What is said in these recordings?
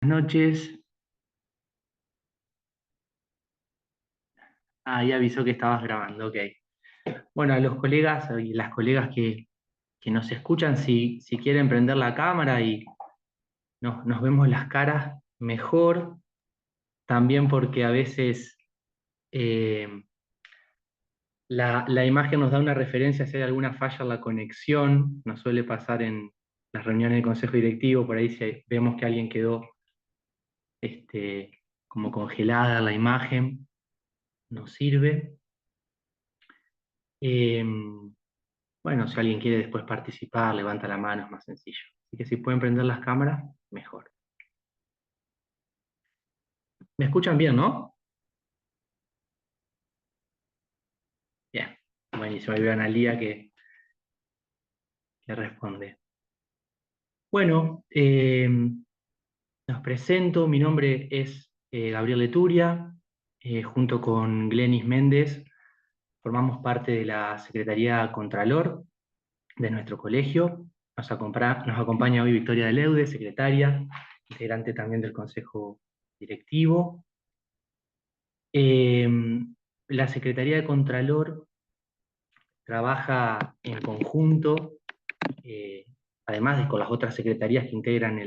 Noches. Ahí avisó que estabas grabando, ok. Bueno, a los colegas y las colegas que nos escuchan, si quieren prender la cámara y nos vemos las caras mejor, también porque a veces eh, la imagen nos da una referencia si hay alguna falla en la conexión, nos suele pasar en las reuniones del consejo directivo, por ahí si vemos que alguien quedó como congelada la imagen, nos sirve. Eh, Bueno, si alguien quiere después participar, levanta la mano, es más sencillo. Así que si pueden prender las cámaras, mejor. ¿Me escuchan bien, no? Bien. Buenísimo. Ahí veo a Analía que responde. Bueno, nos presento. Mi nombre es Gabriel Leturia. Junto con Glenis Méndez formamos parte de la Secretaría Contralor de nuestro colegio. Nos acompaña hoy Victoria de Leude, secretaria, integrante también del Consejo Directivo. Eh, la Secretaría de Contralor trabaja en conjunto, eh, además de con las otras secretarías que integran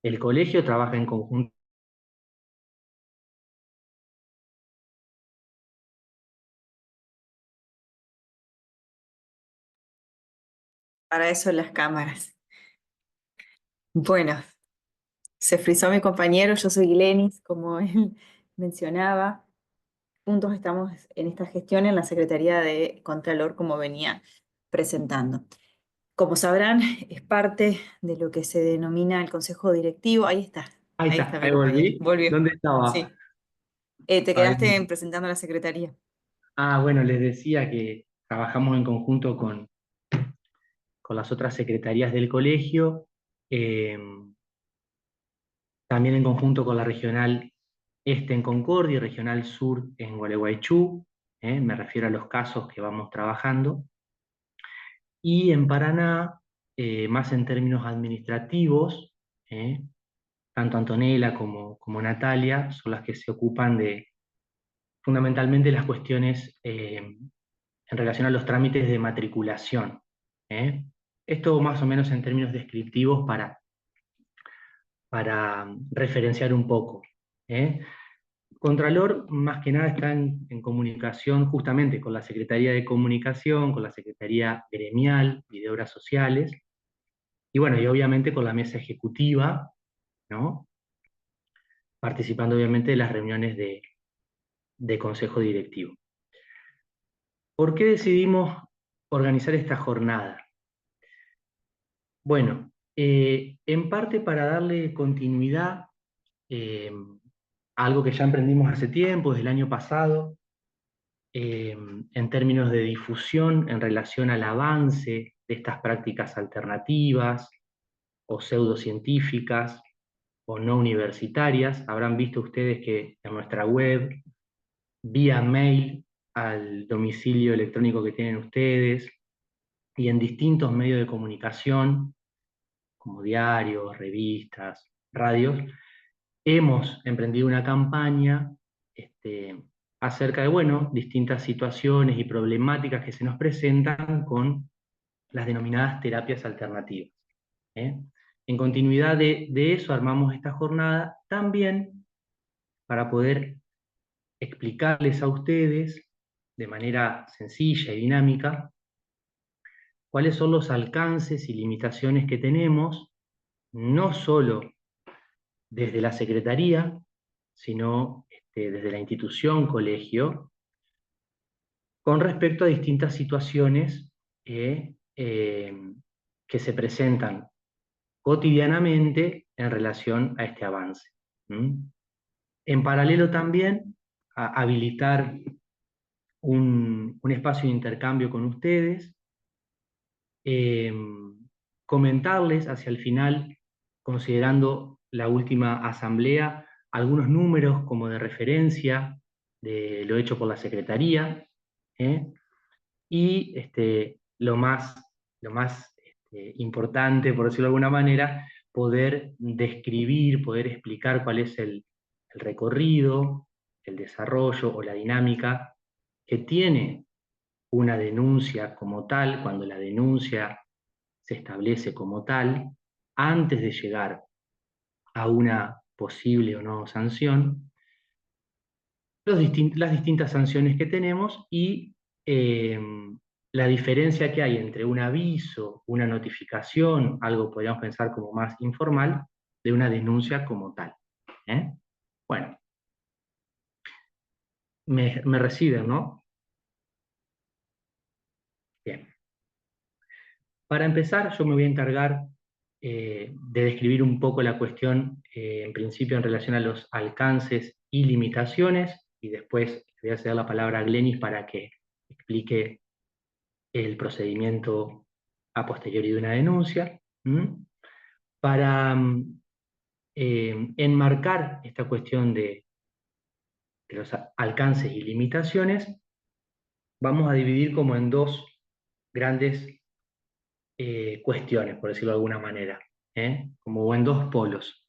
el colegio, trabaja en conjunto. Para eso las cámaras. Bueno, se frizó mi compañero, yo soy Glenis, como él mencionaba. Juntos estamos en esta gestión en la Secretaría de Contralor, como venía presentando. Como sabrán, es parte de lo que se denomina el Consejo Directivo. Ahí Ahí está, está mi ahí compañero. volví. Volvió. ¿Dónde estaba? Sí. Te Ahí. quedaste presentando la Secretaría. Bueno, les decía que trabajamos en conjunto con las otras secretarías del colegio, eh, también en conjunto con la regional Este en Concordia y regional Sur en Gualeguaychú. Me refiero a los casos que vamos trabajando. Y en Paraná, más en términos administrativos, ¿eh? Tanto Antonella como Natalia son las que se ocupan de fundamentalmente las cuestiones en relación a los trámites de matriculación. ¿Eh? Esto más o menos en términos descriptivos para referenciar un poco. ¿Eh? Contralor, más que nada, está en comunicación justamente con la Secretaría de Comunicación, con la Secretaría Gremial y de Obras Sociales, y bueno, y obviamente con la mesa ejecutiva, ¿no? Participando obviamente de las reuniones de consejo directivo. ¿Por qué decidimos organizar esta jornada? Bueno, en parte para darle continuidad eh, a algo que ya emprendimos hace tiempo, desde el año pasado, en términos de difusión en relación al avance de estas prácticas alternativas o pseudocientíficas o no universitarias. Habrán visto ustedes que en nuestra web, vía mail, al domicilio electrónico que tienen ustedes y en distintos medios de comunicación, como diarios, revistas, radios, hemos emprendido una campaña acerca de, bueno, distintas situaciones y problemáticas que se nos presentan con las denominadas terapias alternativas. ¿Eh? En continuidad de eso armamos esta jornada también para poder explicarles a ustedes de manera sencilla y dinámica cuáles son los alcances y limitaciones que tenemos, no solo desde la Secretaría, sino desde la institución, colegio, con respecto a distintas situaciones que se presentan cotidianamente en relación a este avance. ¿Mm? En paralelo también, a habilitar un espacio de intercambio con ustedes, eh, comentarles hacia el final, considerando la última asamblea, algunos números como de referencia de lo hecho por la Secretaría, ¿eh? Y lo más importante, por decirlo de alguna manera, poder describir, poder explicar cuál es el recorrido, el desarrollo o la dinámica que tiene una denuncia como tal, cuando la denuncia se establece como tal, antes de llegar a una posible o no sanción, las distintas sanciones que tenemos y eh, la diferencia que hay entre un aviso, una notificación, algo podríamos pensar como más informal, de una denuncia como tal. ¿Eh? Bueno, me reciben, ¿no? Bien. Para empezar, yo me voy a encargar de describir un poco la cuestión, en principio en relación a los alcances y limitaciones, y después voy a ceder la palabra a Glenis para que explique el procedimiento a posteriori de una denuncia. Para enmarcar esta cuestión de los alcances y limitaciones, vamos a dividir como en dos grandes cuestiones, por decirlo de alguna manera, como en dos polos.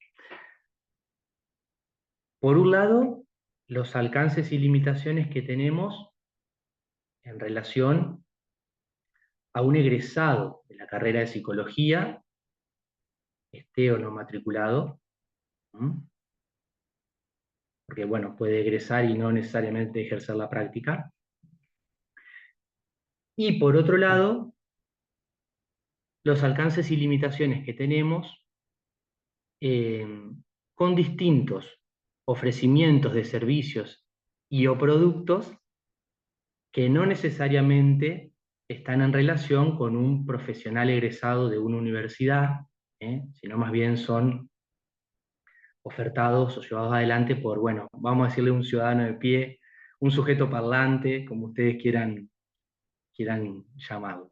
Por un lado, los alcances y limitaciones que tenemos en relación a un egresado de la carrera de psicología, esté o no matriculado, porque bueno, puede egresar y no necesariamente ejercer la práctica. Y por otro lado, los alcances y limitaciones que tenemos eh, con distintos ofrecimientos de servicios y o productos que no necesariamente están en relación con un profesional egresado de una universidad, sino más bien son ofertados o llevados adelante por, bueno, vamos a decirle un ciudadano de pie, un sujeto parlante, como ustedes quieran llamarlo.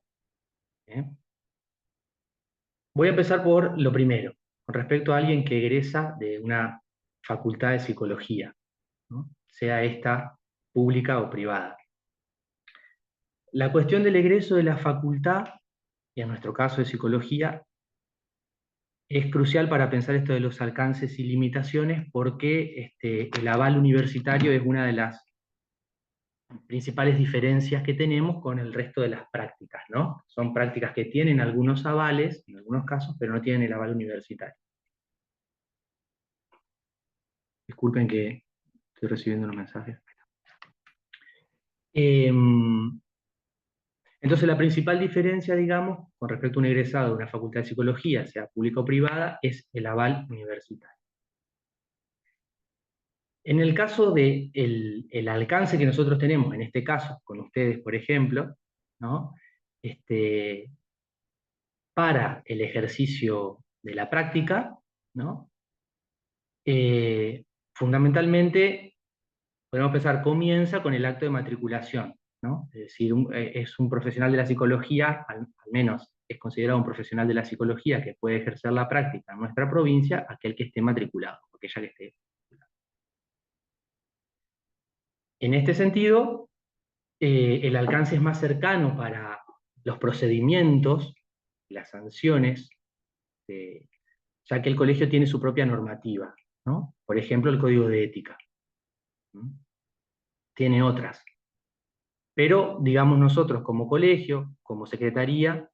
Voy a empezar por lo primero, con respecto a alguien que egresa de una facultad de psicología, ¿no? Sea esta pública o privada. La cuestión del egreso de la facultad, y en nuestro caso de psicología, es crucial para pensar esto de los alcances y limitaciones porque el aval universitario es una de las principales diferencias que tenemos con el resto de las prácticas, ¿no? Son prácticas que tienen algunos avales, en algunos casos, pero no tienen el aval universitario. Disculpen que estoy recibiendo unos mensajes. Entonces, la principal diferencia, digamos, con respecto a un egresado de una facultad de psicología, sea pública o privada, es el aval universitario. En el caso de el alcance que nosotros tenemos, en este caso, con ustedes, por ejemplo, ¿no? Para el ejercicio de la práctica, ¿no? Fundamentalmente, podemos pensar, comienza con el acto de matriculación, ¿no? Es decir, es un profesional de la psicología, al menos es considerado un profesional de la psicología que puede ejercer la práctica en nuestra provincia, aquel que esté matriculado, aquella que esté. En este sentido, el alcance es más cercano para los procedimientos, las sanciones, ya que el colegio tiene su propia normativa, ¿no? Por ejemplo, el Código de Ética. Tiene otras. Pero, digamos, nosotros como colegio, como secretaría,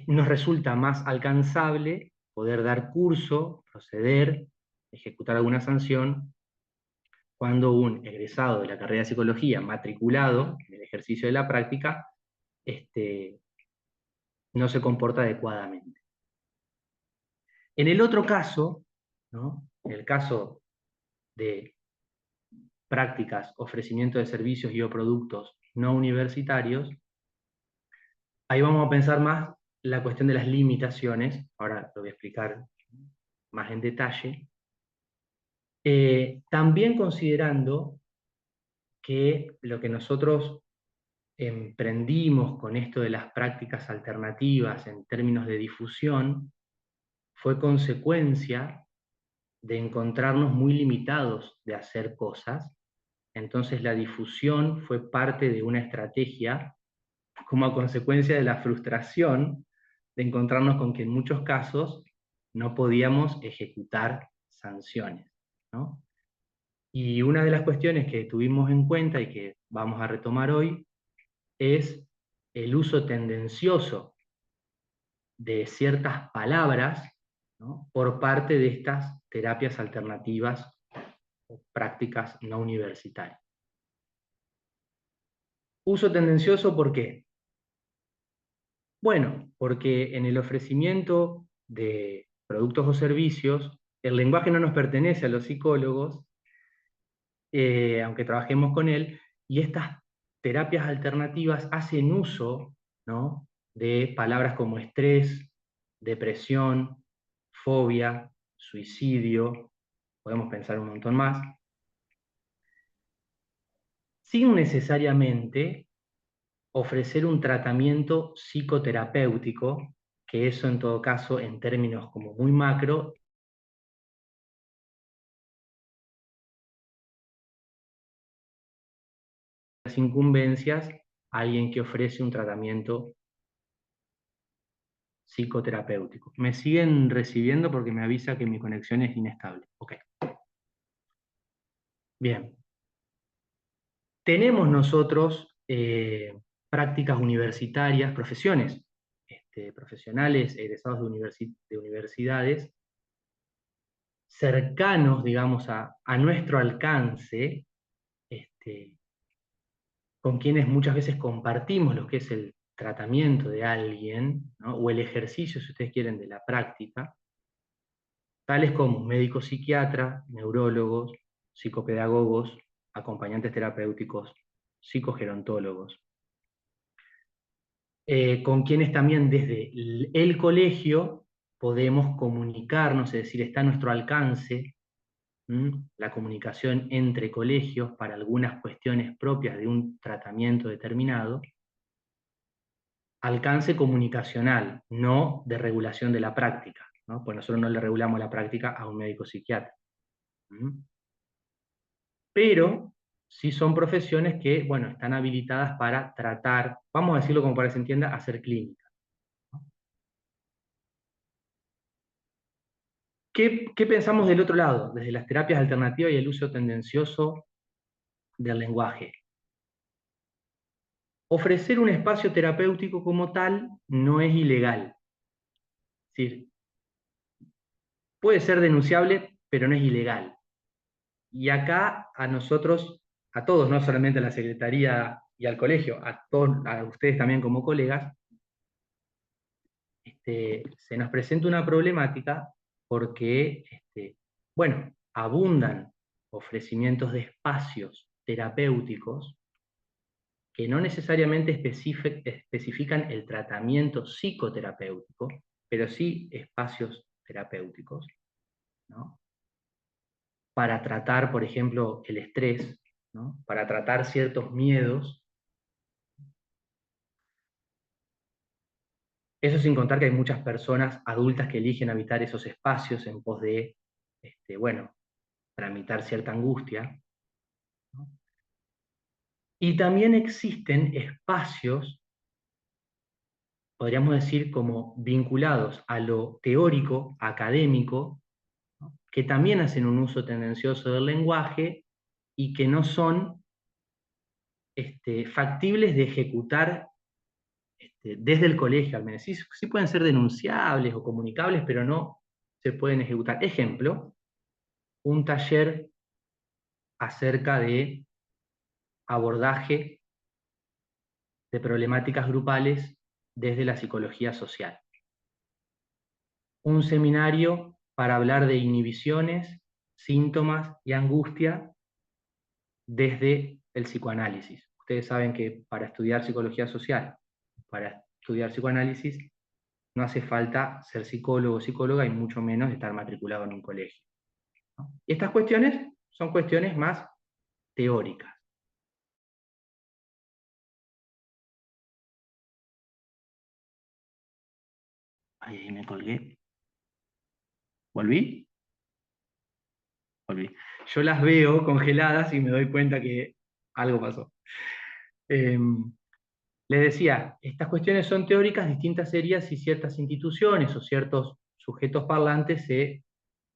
nos resulta más alcanzable poder dar curso, proceder, ejecutar alguna sanción, cuando un egresado de la carrera de psicología, matriculado en el ejercicio de la práctica, no se comporta adecuadamente. En el otro caso, ¿no? En el caso de prácticas, ofrecimiento de servicios y o productos no universitarios, ahí vamos a pensar más la cuestión de las limitaciones, ahora lo voy a explicar más en detalle, también considerando que lo que nosotros emprendimos con esto de las prácticas alternativas en términos de difusión fue consecuencia de encontrarnos muy limitados de hacer cosas. Entonces la difusión fue parte de una estrategia como a consecuencia de la frustración de encontrarnos con que en muchos casos no podíamos ejecutar sanciones, ¿no? Y una de las cuestiones que tuvimos en cuenta y que vamos a retomar hoy es el uso tendencioso de ciertas palabras, ¿no?, por parte de estas terapias alternativas o prácticas no universitarias. Uso tendencioso, ¿por qué? Bueno, porque en el ofrecimiento de productos o servicios, el lenguaje no nos pertenece a los psicólogos, aunque trabajemos con él, y estas terapias alternativas hacen uso, ¿no?, de palabras como estrés, depresión, fobia, suicidio, podemos pensar un montón más, sin necesariamente ofrecer un tratamiento psicoterapéutico, que eso en todo caso, en términos como muy macro, las incumbencias, alguien que ofrece un tratamiento psicoterapéutico. Me siguen recibiendo porque me avisa que mi conexión es inestable. Ok. Bien. Tenemos nosotros prácticas universitarias, profesiones, profesionales egresados de universidades, cercanos, digamos, a nuestro alcance, este, con quienes muchas veces compartimos lo que es el tratamiento de alguien, ¿no?, o el ejercicio, si ustedes quieren, de la práctica, tales como médicos psiquiatras, neurólogos, psicopedagogos, acompañantes terapéuticos, psicogerontólogos, con quienes también desde el colegio podemos comunicarnos, es decir, está a nuestro alcance la comunicación entre colegios para algunas cuestiones propias de un tratamiento determinado, alcance comunicacional, no de regulación de la práctica, ¿no? Pues nosotros no le regulamos la práctica a un médico psiquiatra. Pero sí son profesiones que, bueno, están habilitadas para tratar, vamos a decirlo como para que se entienda, hacer clínica. ¿Qué pensamos del otro lado, desde las terapias alternativas y el uso tendencioso del lenguaje? Ofrecer un espacio terapéutico como tal no es ilegal. Es decir, puede ser denunciable, pero no es ilegal. Y acá a nosotros, a todos, no solamente a la Secretaría y al colegio, a todos, a ustedes también como colegas, se nos presenta una problemática porque, bueno, abundan ofrecimientos de espacios terapéuticos que no necesariamente especifican el tratamiento psicoterapéutico, pero sí espacios terapéuticos, ¿no?, para tratar, por ejemplo, el estrés, ¿no?, para tratar ciertos miedos. Eso sin contar que hay muchas personas adultas que eligen habitar esos espacios en pos de, bueno, tramitar cierta angustia, ¿no? Y también existen espacios, podríamos decir, como vinculados a lo teórico, académico, ¿no?, que también hacen un uso tendencioso del lenguaje y que no son factibles de ejecutar desde el colegio al menos. Sí, sí pueden ser denunciables o comunicables, pero no se pueden ejecutar. Ejemplo, un taller acerca de abordaje de problemáticas grupales desde la psicología social. Un seminario para hablar de inhibiciones, síntomas y angustia desde el psicoanálisis. Ustedes saben que para estudiar psicología social, para estudiar psicoanálisis, no hace falta ser psicólogo o psicóloga y mucho menos estar matriculado en un colegio, ¿no? Y estas cuestiones son cuestiones más teóricas. Ahí me colgué. ¿Volví? Volví. Yo las veo congeladas y me doy cuenta que algo pasó. Les decía, estas cuestiones son teóricas, distintas serían si ciertas instituciones o ciertos sujetos parlantes se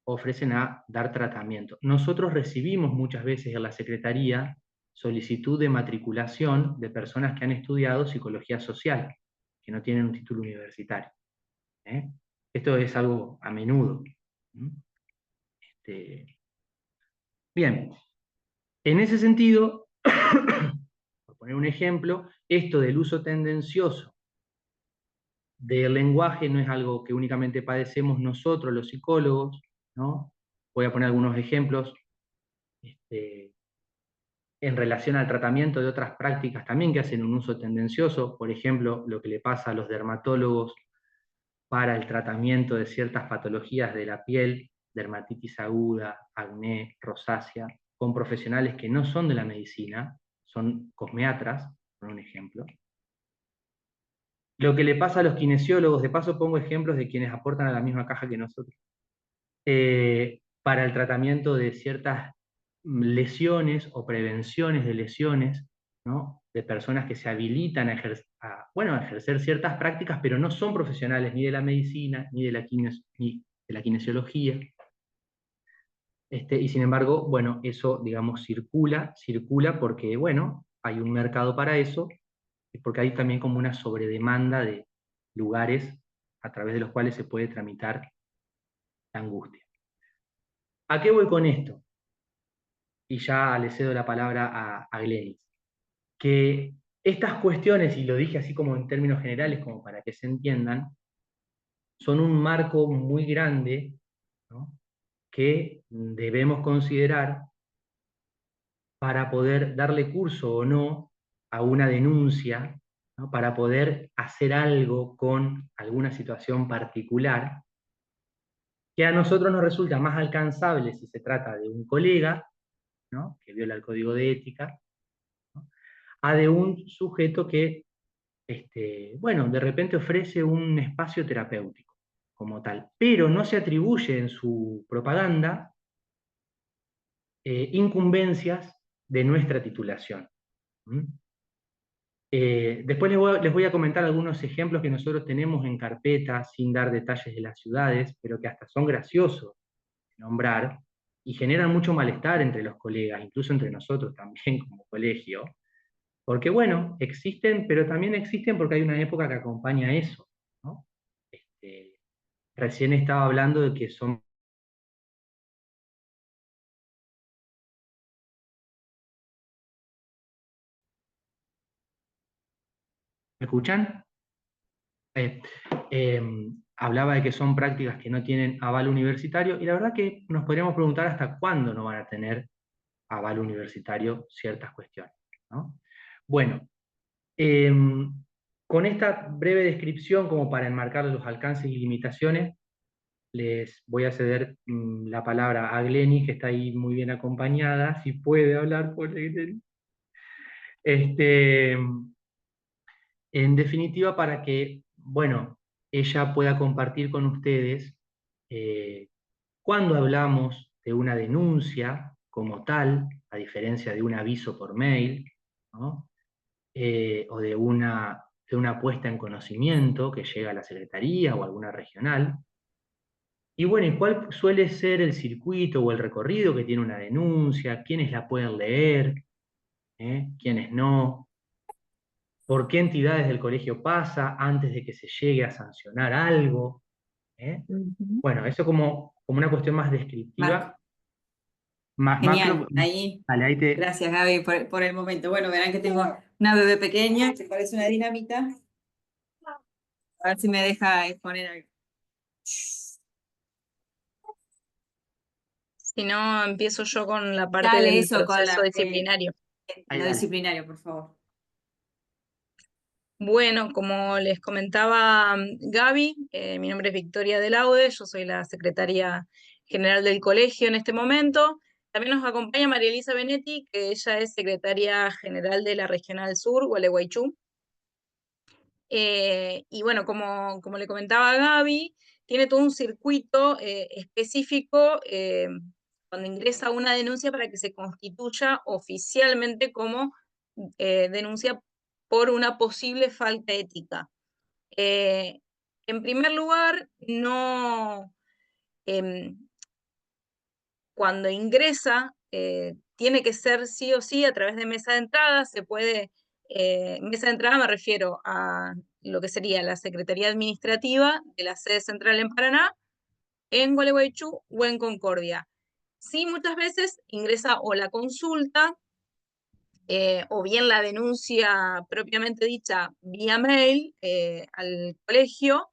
ofrecen a dar tratamiento. Nosotros recibimos muchas veces en la Secretaría solicitud de matriculación de personas que han estudiado psicología social, que no tienen un título universitario. ¿eh? Esto es algo a menudo. Bien, en ese sentido, por poner un ejemplo, esto del uso tendencioso del lenguaje no es algo que únicamente padecemos nosotros, los psicólogos, ¿no? Voy a poner algunos ejemplos en relación al tratamiento de otras prácticas también que hacen un uso tendencioso, por ejemplo, lo que le pasa a los dermatólogos para el tratamiento de ciertas patologías de la piel, dermatitis aguda, acné, rosácea, con profesionales que no son de la medicina, son cosmeatras, por un ejemplo. Lo que le pasa a los kinesiólogos, de paso pongo ejemplos de quienes aportan a la misma caja que nosotros, para el tratamiento de ciertas lesiones o prevenciones de lesiones, ¿no? De personas que se habilitan a ejercer ciertas prácticas, pero no son profesionales ni de la medicina, ni de la kinesiología. Y sin embargo, bueno, eso, digamos, circula porque, bueno, hay un mercado para eso, y porque hay también como una sobredemanda de lugares a través de los cuales se puede tramitar la angustia. ¿A qué voy con esto? Y ya le cedo la palabra a Glenis. Que estas cuestiones, y lo dije así como en términos generales, como para que se entiendan, son un marco muy grande, ¿no? Que debemos considerar para poder darle curso o no a una denuncia, ¿no? Para poder hacer algo con alguna situación particular, que a nosotros nos resulta más alcanzable si se trata de un colega, ¿no? Que viola el código de ética, ¿no? A de un sujeto que, bueno, de repente ofrece un espacio terapéutico como tal, pero no se atribuye en su propaganda incumbencias de nuestra titulación. ¿Mm? Después les voy a comentar algunos ejemplos que nosotros tenemos en carpeta, sin dar detalles de las ciudades, pero que hasta son graciosos de nombrar y generan mucho malestar entre los colegas, incluso entre nosotros también como colegio, porque bueno, existen, pero también existen porque hay una época que acompaña eso, ¿no? Recién estaba hablando de que son... ¿Me escuchan? Eh, eh, Hablaba de que son prácticas que no tienen aval universitario, y la verdad que nos podríamos preguntar hasta cuándo no van a tener aval universitario ciertas cuestiones, ¿no? Bueno, eh, con esta breve descripción como para enmarcar los alcances y limitaciones, les voy a ceder la palabra a Glenis, que está ahí muy bien acompañada, si puede hablar por Glenis. Este, en definitiva, para que, bueno, ella pueda compartir con ustedes eh, cuando hablamos de una denuncia como tal, a diferencia de un aviso por mail, ¿no? O de una puesta en conocimiento que llega a la Secretaría o alguna regional. Y bueno, ¿y cuál suele ser el circuito o el recorrido que tiene una denuncia? ¿Quiénes la pueden leer? ¿Quiénes no? ¿Por qué entidades del colegio pasa antes de que se llegue a sancionar algo? ¿Eh? Ujú. Bueno, eso como una cuestión más Marco, descriptiva, más macro. genial. Ahí, Dale, ahí te... gracias Gaby por el momento. Bueno, verán que tengo una bebé pequeña que parece una dinamita. A ver si me deja exponer algo. Si no, empiezo yo con la parte Dale del eso con proceso disciplinario. Ahí, lo dale. disciplinario, por favor. Bueno, como les comentaba Gaby, mi nombre es Victoria de Laude, yo soy la secretaria general del colegio en este momento. También nos acompaña María Elisa Benetti, que ella es secretaria general de la Regional Sur, Gualeguaychú. Y bueno, como le comentaba a Gaby, tiene todo un circuito específico cuando ingresa una denuncia para que se constituya oficialmente como denuncia por una posible falta ética. En primer lugar, no, cuando ingresa, tiene que ser sí o sí a través de mesa de entrada. Se puede, mesa de entrada me refiero a lo que sería la Secretaría Administrativa de la sede central en Paraná, en Gualeguaychú o en Concordia. Sí, muchas veces ingresa o la consulta, o bien la denuncia propiamente dicha vía mail al colegio.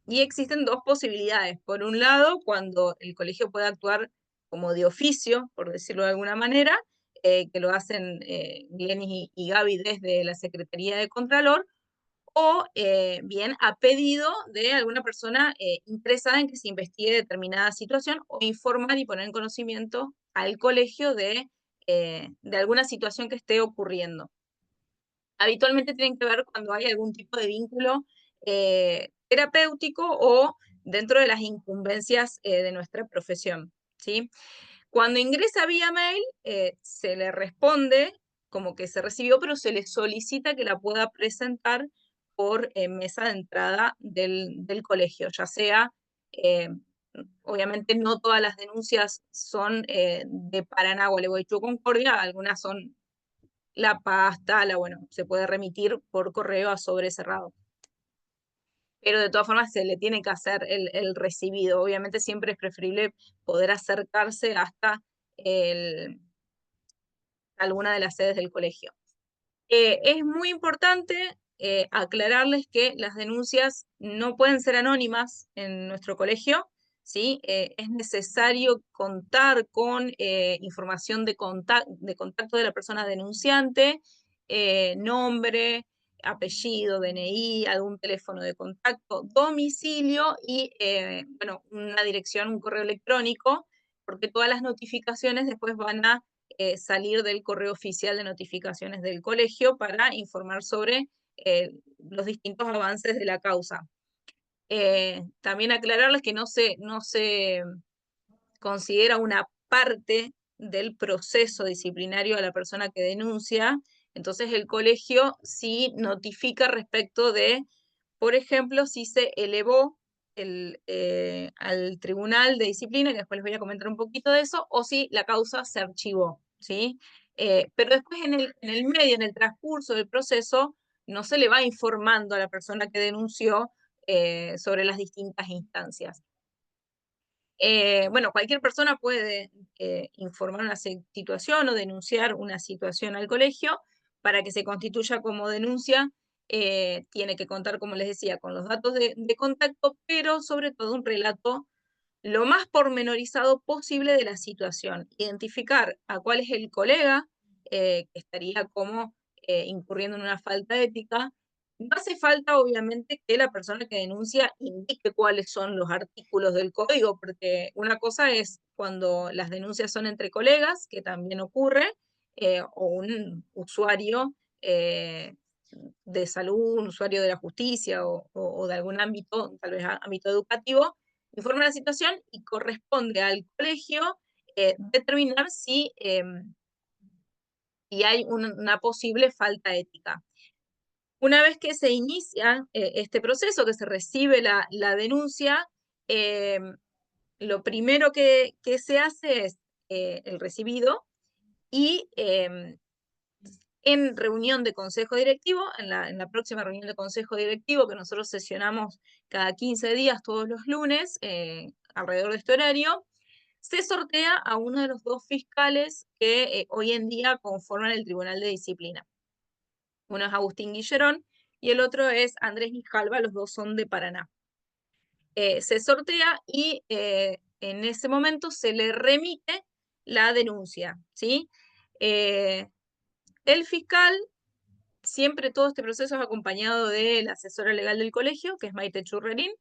Y existen dos posibilidades. Por un lado, cuando el colegio puede actuar como de oficio, por decirlo de alguna manera, que lo hacen Glenis y Gaby desde la Secretaría de Contralor, o bien a pedido de alguna persona interesada en que se investigue determinada situación, o informar y poner en conocimiento al colegio de alguna situación que esté ocurriendo. Habitualmente tienen que ver cuando hay algún tipo de vínculo terapéutico o dentro de las incumbencias de nuestra profesión, ¿sí? Cuando ingresa vía mail, se le responde como que se recibió, pero se le solicita que la pueda presentar por mesa de entrada del colegio, ya sea, obviamente no todas las denuncias son de Paraná, Gualeguaychú, Concordia, algunas son La Paz, Tala, bueno, se puede remitir por correo a sobre cerrado. Pero de todas formas se le tiene que hacer el recibido. Obviamente siempre es preferible poder acercarse hasta alguna de las sedes del colegio. Es muy importante aclararles que las denuncias no pueden ser anónimas en nuestro colegio, ¿sí? Es necesario contar con información de contacto de la persona denunciante, nombre, apellido, DNI, algún teléfono de contacto, domicilio y, bueno, una dirección, un correo electrónico, porque todas las notificaciones después van a salir del correo oficial de notificaciones del colegio para informar sobre los distintos avances de la causa. También aclararles que no se considera una parte del proceso disciplinario a la persona que denuncia. Entonces el colegio sí notifica respecto de, por ejemplo, si se elevó al tribunal de disciplina, que después les voy a comentar un poquito de eso, o si la causa se archivó, ¿sí? Pero después en el medio, en el transcurso del proceso, no se le va informando a la persona que denunció sobre las distintas instancias. Bueno, cualquier persona puede informar una situación o denunciar una situación al colegio. Para que se constituya como denuncia, tiene que contar, como les decía, con los datos de contacto, pero sobre todo un relato lo más pormenorizado posible de la situación. Identificar a cuál es el colega que estaría como incurriendo en una falta ética. No hace falta, obviamente, que la persona que denuncia indique cuáles son los artículos del código, porque una cosa es cuando las denuncias son entre colegas, que también ocurre, o un usuario de salud, un usuario de la justicia o de algún ámbito, tal vez ámbito educativo, informa la situación y corresponde al colegio determinar si hay una posible falta ética. Una vez que se inicia este proceso, que se recibe la denuncia, lo primero que se hace es el recibido y en reunión de consejo directivo, en la próxima reunión de consejo directivo que nosotros sesionamos cada 15 días, todos los lunes, alrededor de este horario, se sortea a uno de los dos fiscales que hoy en día conforman el Tribunal de Disciplina. Uno es Agustín Guillerón y el otro es Andrés Mijalva, los dos son de Paraná. Se sortea y en ese momento se le remite la denuncia, ¿sí? El fiscal, siempre todo este proceso es acompañado de la asesora legal del colegio, que es Maite Churrerín.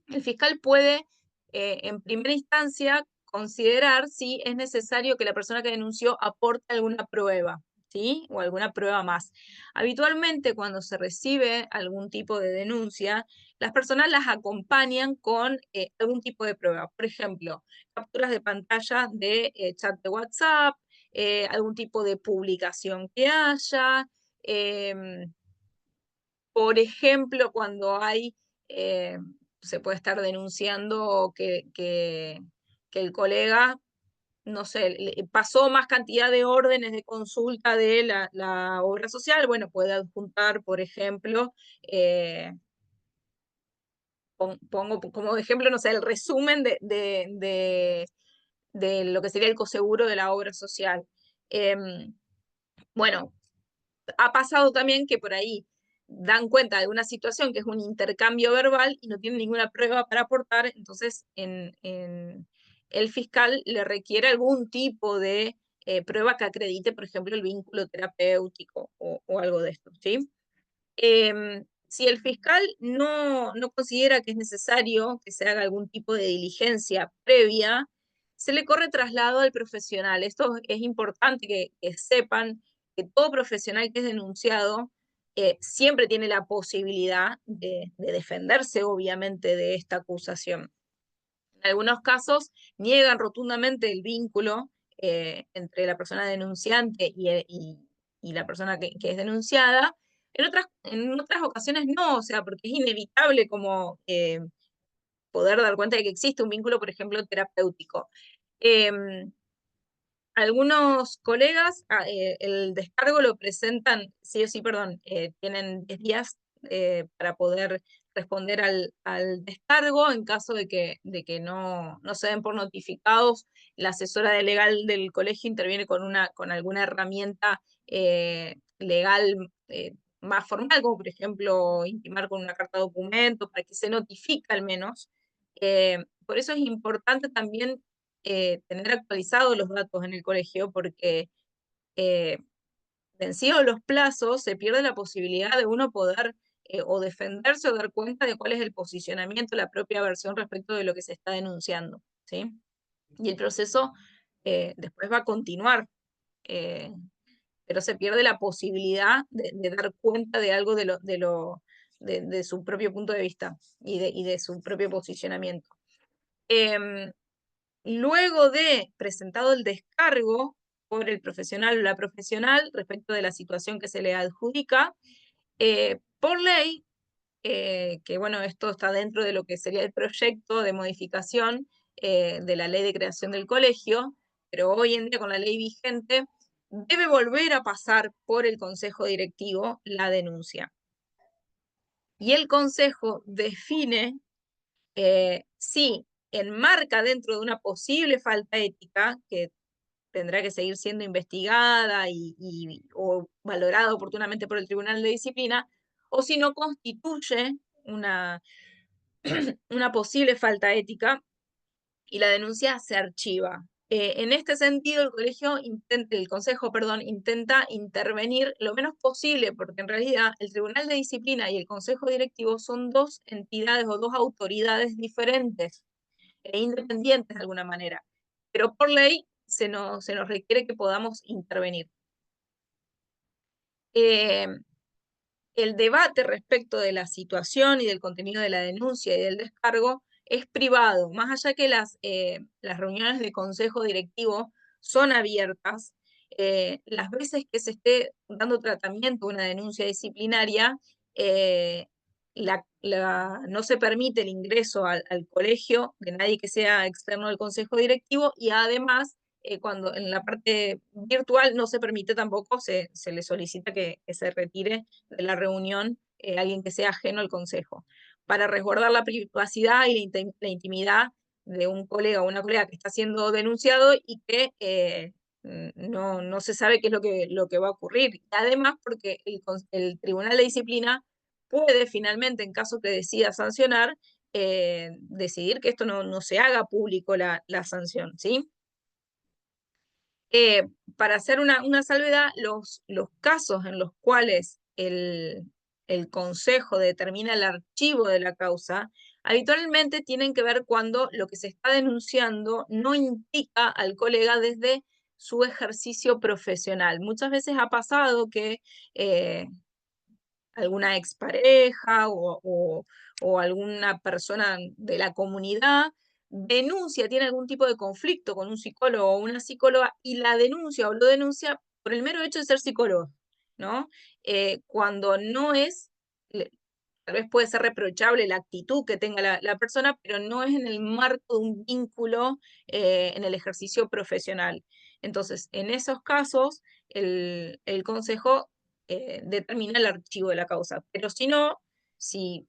El fiscal puede, en primera instancia, considerar si es necesario que la persona que denunció aporte alguna prueba, ¿sí? O alguna prueba más. Habitualmente, cuando se recibe algún tipo de denuncia, las personas las acompañan con algún tipo de prueba. Por ejemplo, capturas de pantalla de chat de WhatsApp, algún tipo de publicación que haya, por ejemplo, cuando se puede estar denunciando que el colega, no sé, pasó más cantidad de órdenes de consulta de la obra social, bueno, puede adjuntar, por ejemplo, pongo como ejemplo, no sé, el resumen de lo que sería el coseguro de la obra social. Bueno, ha pasado también que por ahí dan cuenta de una situación que es un intercambio verbal y no tienen ninguna prueba para aportar, entonces el fiscal le requiere algún tipo de prueba que acredite, por ejemplo, el vínculo terapéutico o algo de esto, ¿sí? Si el fiscal no considera que es necesario que se haga algún tipo de diligencia previa, se le corre traslado al profesional. Esto es importante que sepan que todo profesional que es denunciado siempre tiene la posibilidad de defenderse, obviamente, de esta acusación. En algunos casos niegan rotundamente el vínculo entre la persona denunciante y la persona que es denunciada. En otras ocasiones no, o sea, porque es inevitable como poder dar cuenta de que existe un vínculo, por ejemplo, terapéutico. Algunos colegas el descargo lo presentan, sí o sí, perdón, tienen 10 días para poder responder al descargo. En caso de que no se den por notificados, la asesora legal del colegio interviene con alguna herramienta legal más formal, como por ejemplo intimar con una carta de documento, para que se notifique al menos. Por eso es importante también tener actualizados los datos en el colegio, porque vencidos los plazos se pierde la posibilidad de uno poder o defenderse o dar cuenta de cuál es el posicionamiento, la propia versión respecto de lo que se está denunciando, ¿sí? Y el proceso después va a continuar, pero se pierde la posibilidad de dar cuenta de algo de su propio punto de vista y de su propio posicionamiento. Luego de presentado el descargo por el profesional o la profesional respecto de la situación que se le adjudica, por ley, que bueno, esto está dentro de lo que sería el proyecto de modificación de la ley de creación del colegio, pero hoy en día con la ley vigente, debe volver a pasar por el consejo directivo la denuncia. Y el consejo define si enmarca dentro de una posible falta ética, que tendrá que seguir siendo investigada o valorada oportunamente por el Tribunal de Disciplina, o si no constituye una, una posible falta ética y la denuncia se archiva. En este sentido, el Consejo, perdón, intenta intervenir lo menos posible, porque en realidad el Tribunal de Disciplina y el Consejo Directivo son dos entidades o dos autoridades diferentes e independientes de alguna manera, pero por ley se nos requiere que podamos intervenir. El debate respecto de la situación y del contenido de la denuncia y del descargo es privado, más allá que las reuniones de consejo directivo son abiertas. Las veces que se esté dando tratamiento a una denuncia disciplinaria, no se permite el ingreso al colegio de nadie que sea externo al consejo directivo, y además cuando en la parte virtual no se permite tampoco, se le solicita que se retire de la reunión alguien que sea ajeno al consejo, para resguardar la privacidad y la intimidad de un colega o una colega que está siendo denunciado y que no se sabe qué es lo que va a ocurrir. Además, porque el Tribunal de Disciplina puede finalmente, en caso que decida sancionar, decidir que esto no se haga público la sanción, ¿sí? Para hacer una salvedad, los casos en los cuales el consejo determina el archivo de la causa, habitualmente tienen que ver cuando lo que se está denunciando no implica al colega desde su ejercicio profesional. Muchas veces ha pasado que alguna expareja o alguna persona de la comunidad denuncia, tiene algún tipo de conflicto con un psicólogo o una psicóloga, y la denuncia o lo denuncia por el mero hecho de ser psicólogo, ¿no? Cuando no es tal vez puede ser reprochable la actitud que tenga la persona, pero no es en el marco de un vínculo en el ejercicio profesional. Entonces, en esos casos, el consejo determina el archivo de la causa, pero si no, si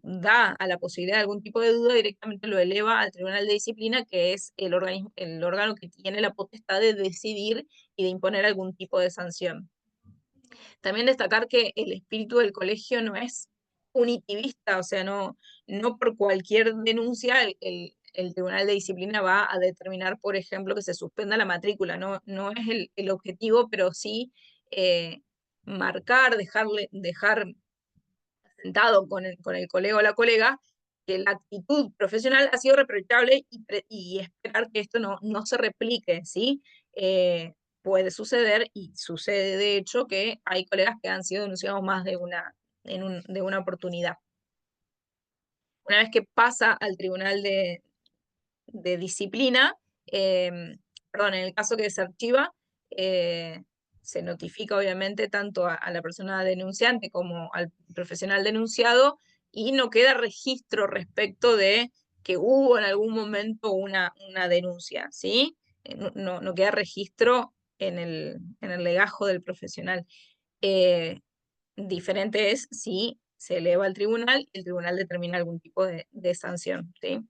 da a la posibilidad de algún tipo de duda, directamente lo eleva al Tribunal de Disciplina, que es el órgano que tiene la potestad de decidir y de imponer algún tipo de sanción. También destacar que el espíritu del colegio no es punitivista, o sea, no por cualquier denuncia el Tribunal de Disciplina va a determinar, por ejemplo, que se suspenda la matrícula, no es el objetivo, pero sí marcar, dejar sentado con el colega o la colega que la actitud profesional ha sido reprochable y esperar que esto no se replique, ¿sí? Puede suceder, y sucede de hecho, que hay colegas que han sido denunciados más de una oportunidad. Una vez que pasa al Tribunal de Disciplina, perdón, en el caso que se archiva, se notifica obviamente tanto a la persona denunciante como al profesional denunciado, y no queda registro respecto de que hubo en algún momento una denuncia, ¿sí? No queda registro en el legajo del profesional. Diferente es si se eleva al tribunal y el tribunal determina algún tipo de sanción, ¿sí?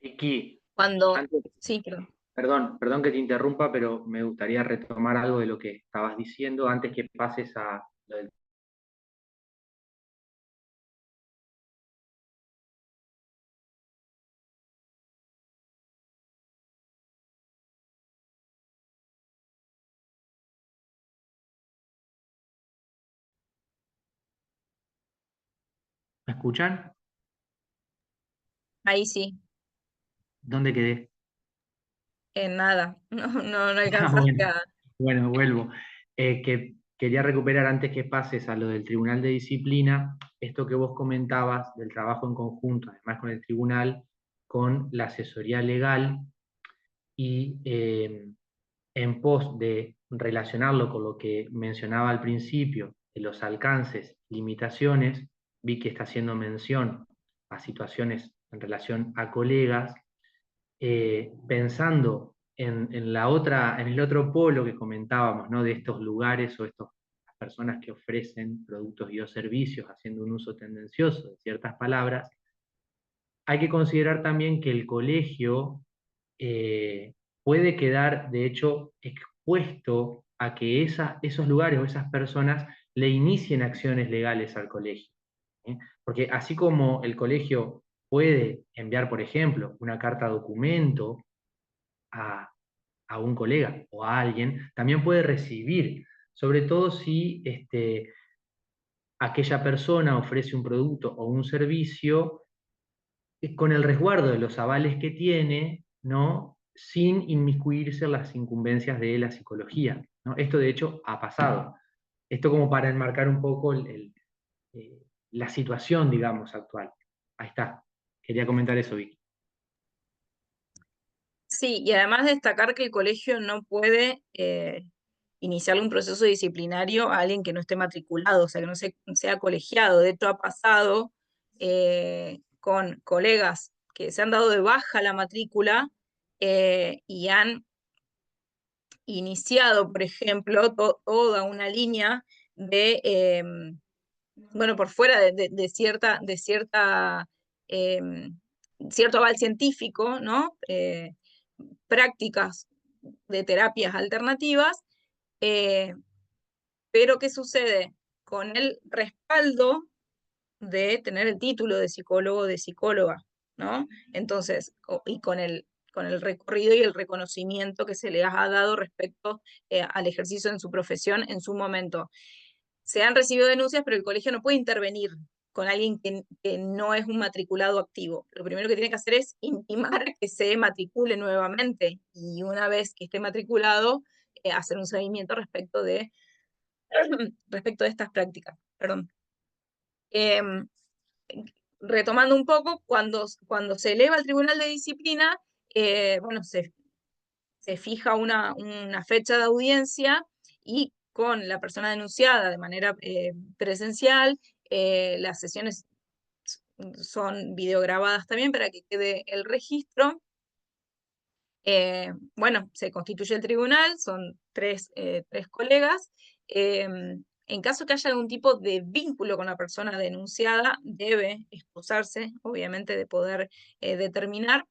Vicky, Cuando... antes, Sí, perdón. perdón que te interrumpa, pero me gustaría retomar algo de lo que estabas diciendo antes que pases a lo del... ¿Me escuchan? Ahí sí, ¿Dónde quedé? en nada, no Ah, alcanzaste a... bueno, vuelvo. Que quería recuperar antes que pases a lo del Tribunal de Disciplina, esto que vos comentabas del trabajo en conjunto, además con el tribunal, con la asesoría legal y en pos de relacionarlo con lo que mencionaba al principio, de los alcances, limitaciones, vi que está haciendo mención a situaciones en relación a colegas, pensando en la otra, en el otro polo que comentábamos, ¿no? De estos lugares o estas personas que ofrecen productos y o servicios haciendo un uso tendencioso de ciertas palabras, hay que considerar también que el colegio puede quedar, de hecho, expuesto a que esos lugares o esas personas le inicien acciones legales al colegio. ¿Sí? Porque así como el colegio puede enviar, por ejemplo, una carta documento a, a un colega o a alguien, también puede recibir, sobre todo si aquella persona ofrece un producto o un servicio con el resguardo de los avales que tiene, ¿no? Sin inmiscuirse en las incumbencias de la psicología, ¿no? Esto de hecho ha pasado. Esto como para enmarcar un poco la situación, digamos, actual. Ahí está. Quería comentar eso, Vicky. Sí, y además destacar que el colegio no puede iniciarle un proceso disciplinario a alguien que no esté matriculado, o sea, que no sea colegiado. De hecho, ha pasado con colegas que se han dado de baja la matrícula y han iniciado, por ejemplo, toda una línea de, bueno, por fuera em, cierto aval científico, ¿no? Prácticas de terapias alternativas, eh, pero ¿qué sucede? Con el respaldo de tener el título de psicólogo o de psicóloga, ¿no? Entonces, y con el recorrido y el reconocimiento que se le ha dado respecto al ejercicio en su profesión en su momento. Se han recibido denuncias, pero el colegio no puede intervenir con alguien que no es un matriculado activo. Lo primero que tiene que hacer es intimar que se matricule nuevamente, y una vez que esté matriculado, hacer un seguimiento respecto de estas prácticas. Perdón. Em, Retomando un poco, cuando se eleva al Tribunal de Disciplina, bueno, se fija una fecha de audiencia, y con la persona denunciada de manera presencial Las sesiones son videograbadas también para que quede el registro. Bueno, se constituye el tribunal, son tres colegas. En caso que haya algún tipo de vínculo con la persona denunciada, debe excusarse, obviamente, de poder determinar.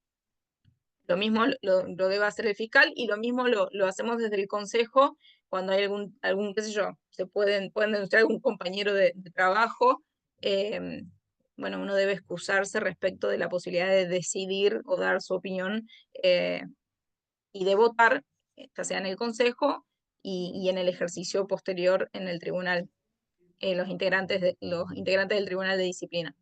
Lo mismo lo debe hacer el fiscal y lo mismo lo hacemos desde el consejo cuando hay algún qué sé yo, pueden denunciar algún compañero de trabajo. Bueno, uno debe excusarse respecto de la posibilidad de decidir o dar su opinión y de votar, ya sea en el consejo y en el ejercicio posterior en el tribunal, los integrantes del tribunal de disciplina.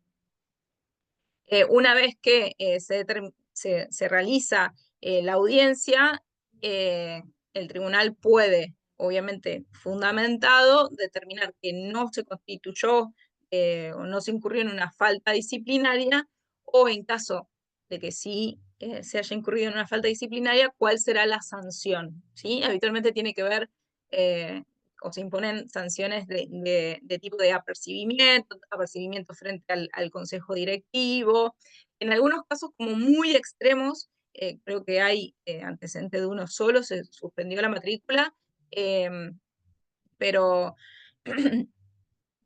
Una vez que se realiza la audiencia, el tribunal puede, obviamente fundamentado, determinar que no se constituyó o no se incurrió en una falta disciplinaria, o en caso de que sí se haya incurrido en una falta disciplinaria, cuál será la sanción, ¿sí? Habitualmente tiene que ver o se imponen sanciones de tipo de apercibimiento frente al consejo directivo. En algunos casos como muy extremos, creo que hay antecedente de uno solo, se suspendió la matrícula, pero,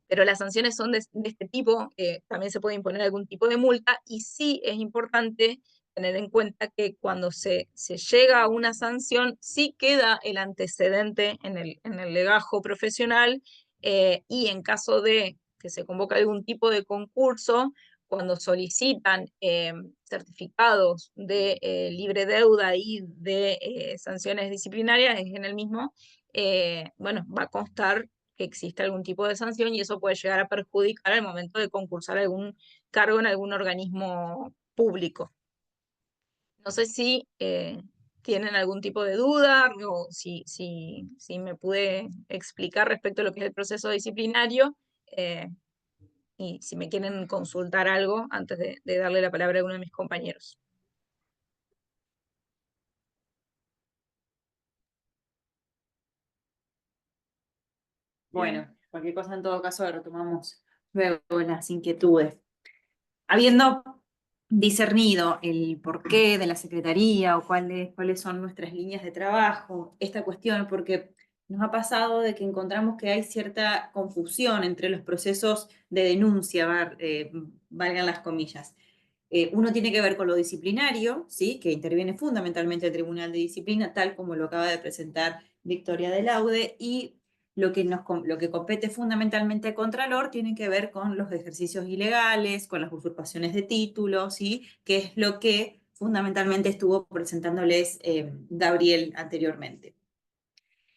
pero las sanciones son de este tipo, también se puede imponer algún tipo de multa, y sí es importante tener en cuenta que cuando se llega a una sanción, sí queda el antecedente en el legajo profesional, y en caso de que se convoque algún tipo de concurso, cuando solicitan certificados de libre deuda y de sanciones disciplinarias, en el mismo, bueno, va a constar que existe algún tipo de sanción y eso puede llegar a perjudicar al momento de concursar algún cargo en algún organismo público. No sé si tienen algún tipo de duda o si me pude explicar respecto a lo que es el proceso disciplinario, y si me quieren consultar algo antes de darle la palabra a uno de mis compañeros. Bueno, cualquier cosa en todo caso retomamos luego las inquietudes. Habiendo discernido el porqué de la Secretaría o cuáles son nuestras líneas de trabajo, esta cuestión, porque nos ha pasado de que encontramos que hay cierta confusión entre los procesos de denuncia, valgan las comillas. Uno tiene que ver con lo disciplinario, ¿sí? Que interviene fundamentalmente el Tribunal de Disciplina, tal como lo acaba de presentar Victoria del Laude, y lo que compete fundamentalmente al Contralor tiene que ver con los ejercicios ilegales, con las usurpaciones de títulos, ¿sí? Que es lo que fundamentalmente estuvo presentándoles Gabriel anteriormente.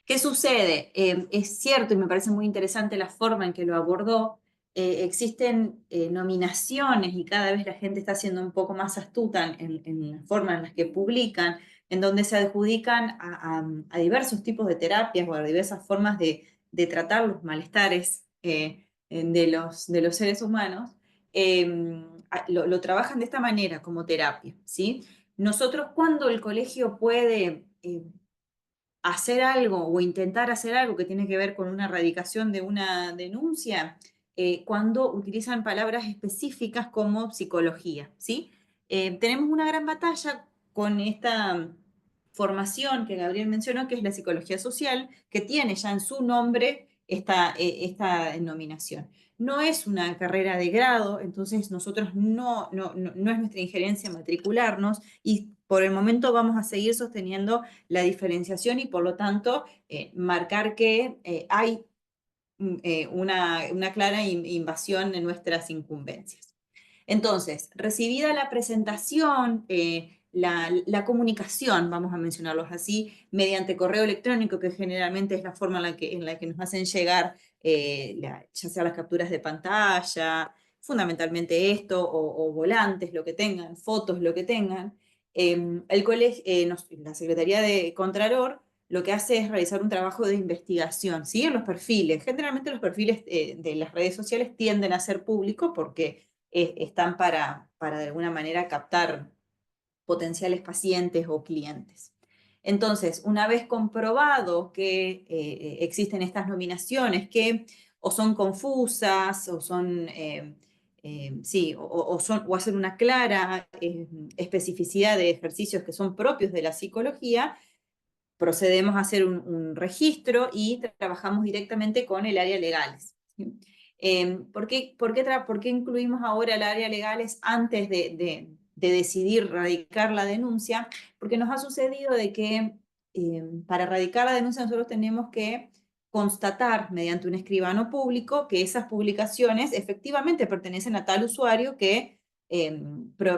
¿Qué sucede? Es cierto y me parece muy interesante la forma en que lo abordó. Existen nominaciones y cada vez la gente está siendo un poco más astuta en la forma en la que publican, en donde se adjudican a diversos tipos de terapias o a diversas formas de tratar los malestares de los seres humanos. Lo trabajan de esta manera como terapia, ¿sí? Nosotros cuando el colegio puede hacer algo o intentar hacer algo que tiene que ver con una erradicación de una denuncia, cuando utilizan palabras específicas como psicología, ¿sí? Tenemos una gran batalla con esta formación que Gabriel mencionó, que es la psicología social, que tiene ya en su nombre esta denominación. No es una carrera de grado, entonces nosotros no es nuestra injerencia matricularnos y por el momento vamos a seguir sosteniendo la diferenciación y por lo tanto marcar que hay una clara invasión en nuestras incumbencias. Entonces, recibida la presentación, la comunicación, vamos a mencionarlos así, mediante correo electrónico, que generalmente es la forma en la que nos hacen llegar ya sea las capturas de pantalla, fundamentalmente esto, o volantes, lo que tengan, fotos, lo que tengan. La Secretaría de Contralor lo que hace es realizar un trabajo de investigación, ¿sí? En los perfiles. Generalmente los perfiles de las redes sociales tienden a ser públicos porque están para de alguna manera captar potenciales pacientes o clientes. Entonces, una vez comprobado que existen estas nominaciones, que o son confusas, o son, sí, o hacen una clara especificidad de ejercicios que son propios de la psicología, procedemos a hacer un registro y trabajamos directamente con el área legales. ¿Sí? ¿Por qué incluimos ahora el área legales antes de decidir radicar la denuncia? Porque nos ha sucedido de que para radicar la denuncia nosotros tenemos que constatar mediante un escribano público que esas publicaciones efectivamente pertenecen a tal usuario que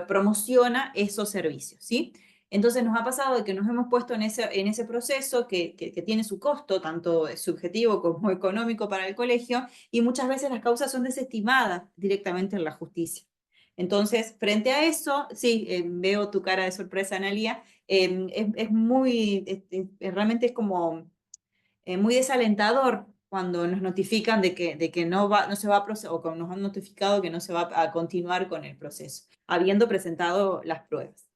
promociona esos servicios, ¿sí? Entonces nos ha pasado de que nos hemos puesto en ese proceso que tiene su costo, tanto subjetivo como económico para el colegio, y muchas veces las causas son desestimadas directamente en la justicia. Entonces, frente a eso, sí, veo tu cara de sorpresa, Analía, realmente es como muy desalentador cuando nos notifican de que no se va a proceder, o nos han notificado que no se va a continuar con el proceso, habiendo presentado las pruebas.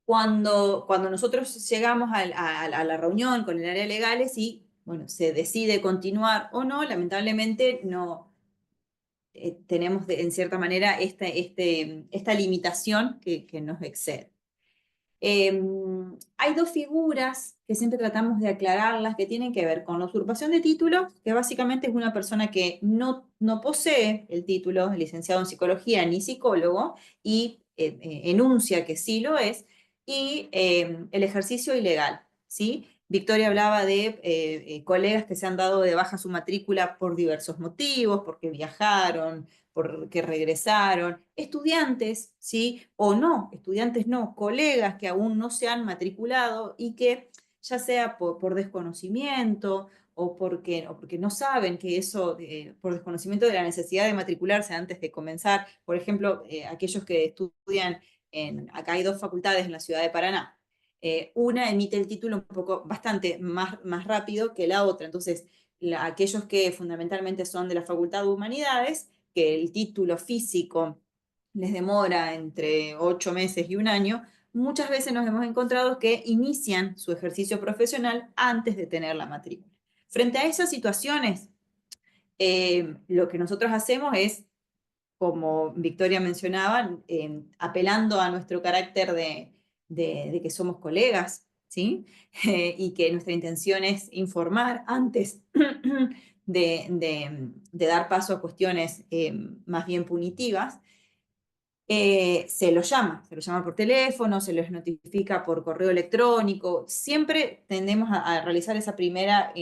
Cuando nosotros llegamos a la reunión con el área legales y, bueno, se decide continuar o no, lamentablemente no tenemos en cierta manera esta limitación que nos excede. Hay dos figuras que siempre tratamos de aclararlas que tienen que ver con la usurpación de títulos, que básicamente es una persona que no posee el título de licenciado en psicología ni psicólogo y enuncia que sí lo es, y el ejercicio ilegal, ¿sí? Victoria hablaba de colegas que se han dado de baja su matrícula por diversos motivos, porque viajaron, porque regresaron, estudiantes, ¿sí? O no, estudiantes no, colegas que aún no se han matriculado y que ya sea por desconocimiento o porque no saben que eso, por desconocimiento de la necesidad de matricularse antes de comenzar, por ejemplo, aquellos que estudian acá hay dos facultades en la ciudad de Paraná. Una emite el título bastante más rápido que la otra, entonces aquellos que fundamentalmente son de la Facultad de Humanidades, que el título físico les demora entre 8 meses y un año, muchas veces nos hemos encontrado que inician su ejercicio profesional antes de tener la matrícula. Frente a esas situaciones, lo que nosotros hacemos es, como Victoria mencionaba, apelando a nuestro carácter de que somos colegas, ¿sí? Y que nuestra intención es informar antes de dar paso a cuestiones más bien punitivas. Se los llama por teléfono, se les notifica por correo electrónico, siempre tendemos a realizar esa primera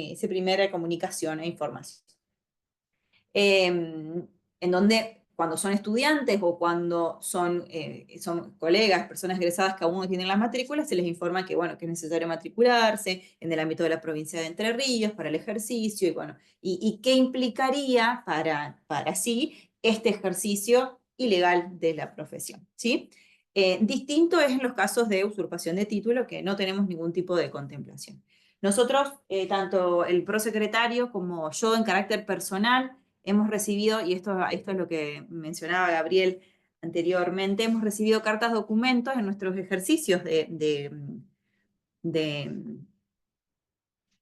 comunicación e información. En donde cuando son estudiantes o cuando son colegas, personas egresadas que aún no tienen las matrículas, se les informa que, bueno, que es necesario matricularse en el ámbito de la provincia de Entre Ríos para el ejercicio, y bueno, y qué implicaría para sí este ejercicio ilegal de la profesión, ¿sí? Distinto es en los casos de usurpación de título, que no tenemos ningún tipo de contemplación. Nosotros, tanto el prosecretario como yo en carácter personal, hemos recibido, y esto es lo que mencionaba Gabriel anteriormente, hemos recibido cartas documentos en nuestros ejercicios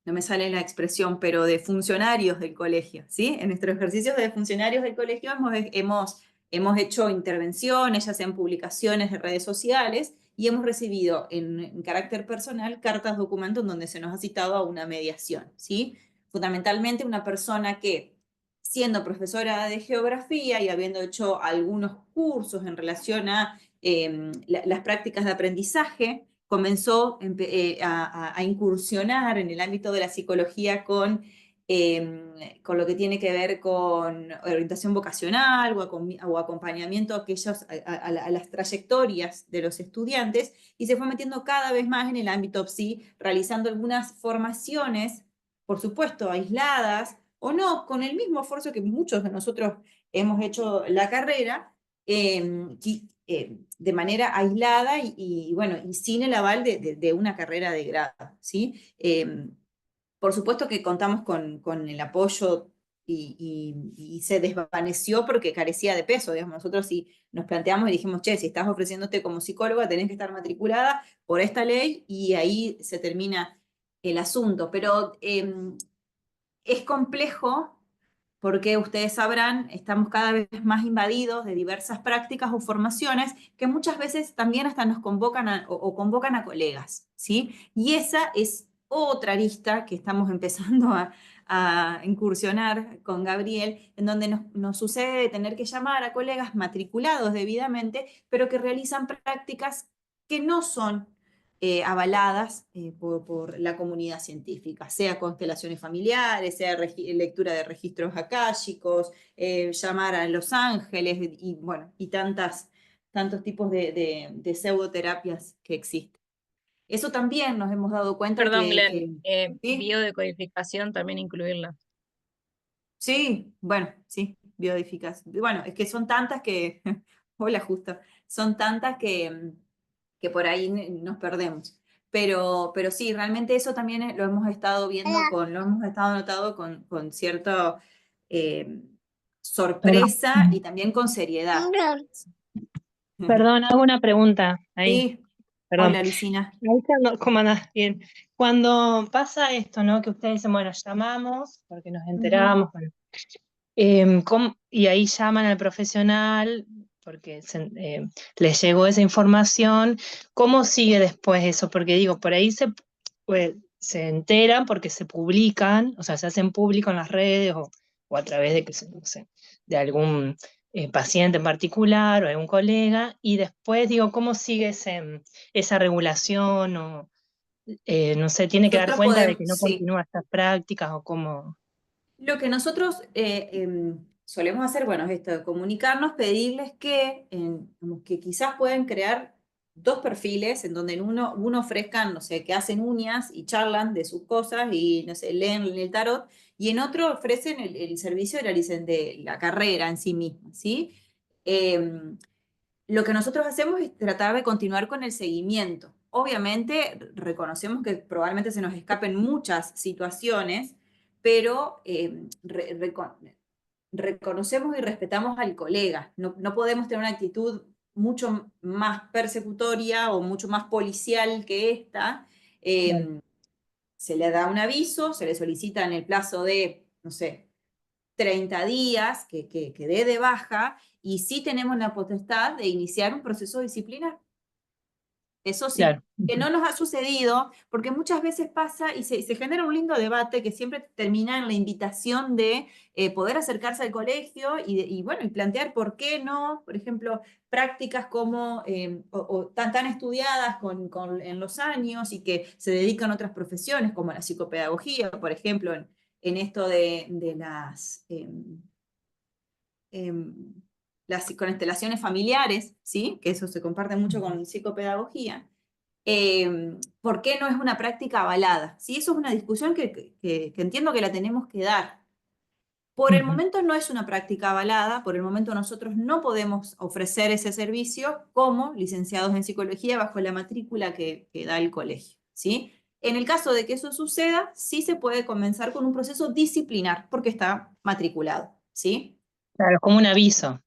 no me sale la expresión, pero de funcionarios del colegio, ¿sí? En nuestros ejercicios de funcionarios del colegio hemos hecho intervenciones, ya sean publicaciones de redes sociales, y hemos recibido en carácter personal cartas documentos en donde se nos ha citado a una mediación, ¿sí? Fundamentalmente una persona que, siendo profesora de geografía y habiendo hecho algunos cursos en relación a las prácticas de aprendizaje, comenzó a incursionar en el ámbito de la psicología con lo que tiene que ver con orientación vocacional o acompañamiento a las trayectorias de los estudiantes, y se fue metiendo cada vez más en el ámbito PSI, realizando algunas formaciones, por supuesto, aisladas, o no, con el mismo esfuerzo que muchos de nosotros hemos hecho la carrera, de manera aislada bueno, y sin el aval de una carrera de grado, ¿sí? Por supuesto que contamos con el apoyo y se desvaneció porque carecía de peso, digamos. Nosotros sí nos planteamos y dijimos, che, si estás ofreciéndote como psicóloga, tenés que estar matriculada por esta ley, y ahí se termina el asunto. Pero Es complejo porque ustedes sabrán, estamos cada vez más invadidos de diversas prácticas o formaciones que muchas veces también hasta nos convocan o convocan a colegas, ¿sí? Y esa es otra arista que estamos empezando a incursionar con Gabriel, en donde nos sucede tener que llamar a colegas matriculados debidamente, pero que realizan prácticas que no son avaladas por la comunidad científica, sea constelaciones familiares, sea lectura de registros akáshicos, llamar a los ángeles y, bueno, y tantos tipos de pseudoterapias que existen. Eso también nos hemos dado cuenta Perdón, Glenn, ¿sí? biodecodificación también incluirla. Sí, bueno, sí, biodificación. Bueno, es que son tantas que, hola justo, son tantas que por ahí nos perdemos. Pero sí, realmente eso también lo hemos estado viendo lo hemos estado notado con cierta sorpresa y también con seriedad. Perdón, hago una pregunta ahí, Sí, perdón. hola Lucina. Ahí ¿cómo andás? Bien. Cuando pasa esto, ¿no? Que ustedes dicen, bueno, llamamos porque nos enteramos, bueno, y ahí llaman al profesional porque les llegó esa información, ¿cómo sigue después eso? Porque digo, por ahí se enteran porque se publican, o sea, se hacen público en las redes o a través de, no sé, de algún paciente en particular o algún colega, y después digo, ¿cómo sigue esa regulación? O no sé, tiene que dar Nosotros cuenta de podemos, que no sí. continúa estas prácticas o cómo. Lo que nosotros solemos hacer, bueno, es esto de comunicarnos, pedirles como que quizás pueden crear dos perfiles en donde en uno ofrezcan, no sé, que hacen uñas y charlan de sus cosas y, no sé, leen el tarot, y en otro ofrecen el servicio de la carrera en sí misma, ¿sí? Lo que nosotros hacemos es tratar de continuar con el seguimiento. Obviamente, reconocemos que probablemente se nos escapen muchas situaciones, pero reconocemos y respetamos al colega. No podemos tener una actitud mucho más persecutoria o mucho más policial que esta. Claro. Se le da un aviso, se le solicita en el plazo de, no sé, 30 días que dé de baja, y sí tenemos la potestad de iniciar un proceso disciplinar. Eso sí, Claro. que no nos ha sucedido, porque muchas veces pasa y se genera un lindo debate que siempre termina en la invitación de poder acercarse al colegio y bueno, y plantear por qué no, por ejemplo, prácticas como o tan estudiadas en los años y que se dedican a otras profesiones como la psicopedagogía, por ejemplo, en esto de las constelaciones familiares, ¿sí? Que eso se comparte mucho con psicopedagogía. ¿Por qué no es una práctica avalada? ¿Sí? Eso es una discusión que entiendo que la tenemos que dar. Por el momento no es una práctica avalada, por el momento nosotros no podemos ofrecer ese servicio como licenciados en psicología bajo la matrícula que da el colegio, ¿sí? En el caso de que eso suceda, sí se puede comenzar con un proceso disciplinar porque está matriculado, ¿sí? Claro, es como un aviso.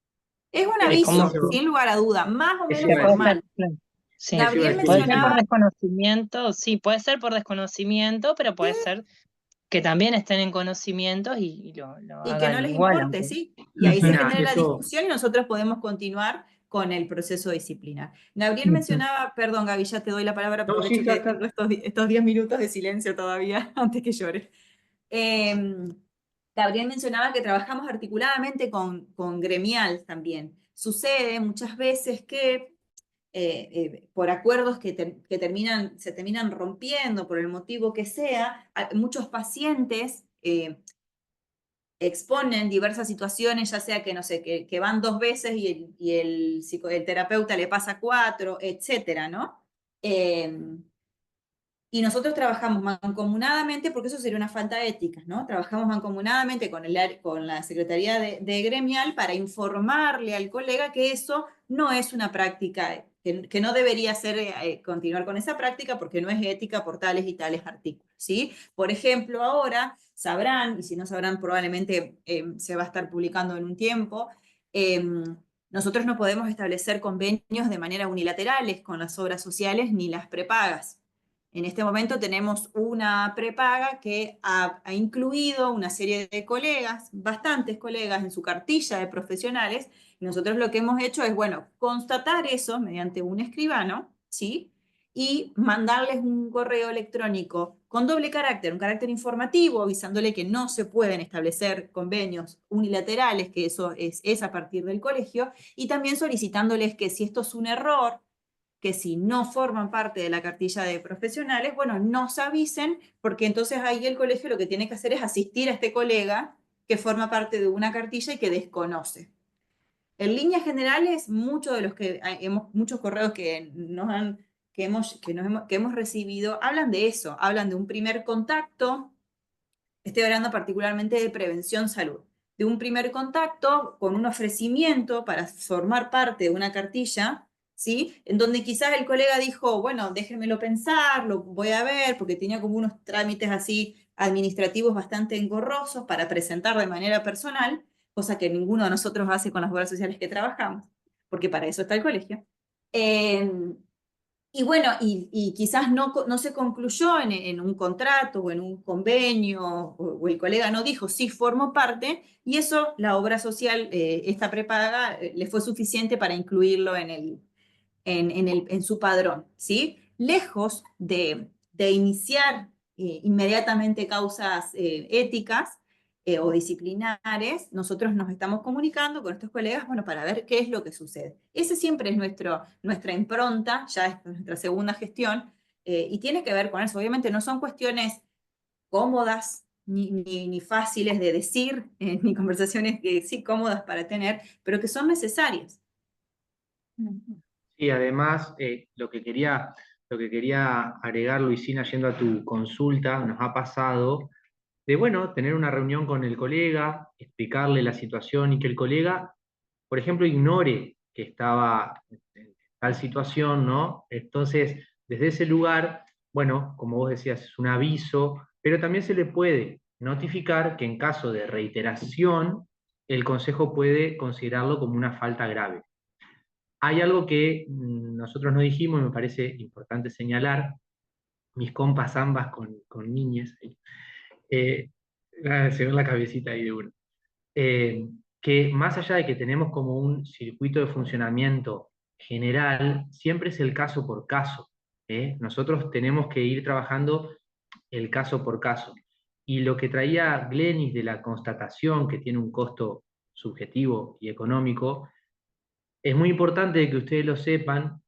Es un Es como aviso, Eso, sin lugar a duda, más o eso menos iba a puede ser, decir. formal. claro. Sí. Eso iba a Gabriel decir, Puede ser por mencionaba, desconocimiento, sí, puede ser por desconocimiento, pero sí, puede ser que también estén en conocimiento y lo y que no hagan les igual, importe, aunque. sí. Y ahí se mira, genera la eso, discusión y nosotros podemos continuar con el proceso disciplinar. Gabriel Ujú. mencionaba, perdón Gaby, ya te doy la palabra, no, sí, aprovecho que tengo estos 10 minutos de silencio todavía antes que llore. Gabriel mencionaba que trabajamos articuladamente con gremial también. Sucede muchas veces que por acuerdos que se terminan rompiendo por el motivo que sea, muchos pacientes exponen diversas situaciones, ya sea que, no sé, que van 2 veces el terapeuta le pasa 4, etcétera, ¿no? Y nosotros trabajamos mancomunadamente, porque eso sería una falta ética, ¿no? Trabajamos mancomunadamente con la Secretaría de Gremial para informarle al colega que eso no es una práctica, que no debería continuar con esa práctica porque no es ética por tales y tales artículos, ¿sí? Por ejemplo, ahora sabrán, y si no sabrán probablemente se va a estar publicando en un tiempo, nosotros no podemos establecer convenios de manera unilaterales con las obras sociales ni las prepagas. En este momento tenemos una prepaga que ha incluido una serie de colegas, bastantes colegas en su cartilla de profesionales, y nosotros lo que hemos hecho es, bueno, constatar eso mediante un escribano, ¿sí? Y mandarles un correo electrónico con doble carácter, un carácter informativo, avisándole que no se pueden establecer convenios unilaterales, que eso es a partir del colegio, y también solicitándoles que si esto es un error, que si no forman parte de la cartilla de profesionales, bueno, nos avisen, porque entonces ahí el colegio lo que tiene que hacer es asistir a este colega que forma parte de una cartilla y que desconoce. En líneas generales, muchos de los que muchos correos que hemos recibido hablan de eso, hablan de un primer contacto. Estoy hablando particularmente de prevención salud, de un primer contacto con un ofrecimiento para formar parte de una cartilla, ¿sí? En donde quizás el colega dijo, bueno, déjenmelo pensar, lo voy a ver, porque tenía como unos trámites así administrativos bastante engorrosos para presentar de manera personal, cosa que ninguno de nosotros hace con las obras sociales que trabajamos, porque para eso está el colegio. Y bueno, y quizás no se concluyó en un contrato o en un convenio, o el colega no dijo, sí, formo parte, y eso la obra social, esta prepaga, le fue suficiente para incluirlo en su padrón, ¿sí? Lejos de iniciar inmediatamente causas éticas o disciplinares, nosotros nos estamos comunicando con estos colegas, bueno, para ver qué es lo que sucede. Ese siempre es nuestra impronta, ya es nuestra segunda gestión, y tiene que ver con eso. Obviamente no son cuestiones cómodas ni fáciles de decir, ni conversaciones que sí cómodas para tener, pero que son necesarias. Y además, lo que quería agregar, Luisina, yendo a tu consulta, nos ha pasado de, bueno, tener una reunión con el colega, explicarle la situación y que el colega, por ejemplo, ignore que estaba en tal situación, ¿no? Entonces, desde ese lugar, bueno, como vos decías, es un aviso, pero también se le puede notificar que en caso de reiteración, el consejo puede considerarlo como una falta grave. Hay algo que nosotros no dijimos y me parece importante señalar, mis compas ambas con niñas, eh, se ve la cabecita ahí de uno, que más allá de que tenemos como un circuito de funcionamiento general, siempre es el caso por caso. Nosotros tenemos que ir trabajando el caso por caso. Y lo que traía Glenis de la constatación, que tiene un costo subjetivo y económico, es muy importante que ustedes lo sepan,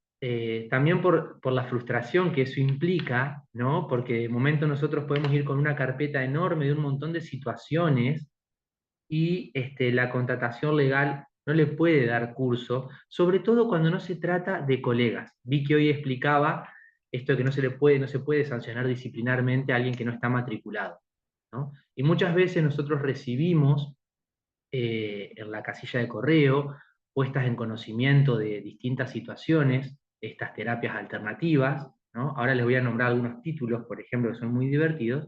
también por la frustración que eso implica, ¿no? Porque de momento nosotros podemos ir con una carpeta enorme de un montón de situaciones y la contratación legal no le puede dar curso, sobre todo cuando no se trata de colegas. Vi que hoy explicaba esto de que no se puede sancionar disciplinarmente a alguien que no está matriculado, ¿no? Y muchas veces nosotros recibimos en la casilla de correo, puestas en conocimiento de distintas situaciones, estas terapias alternativas, ¿no? Ahora les voy a nombrar algunos títulos, por ejemplo, que son muy divertidos,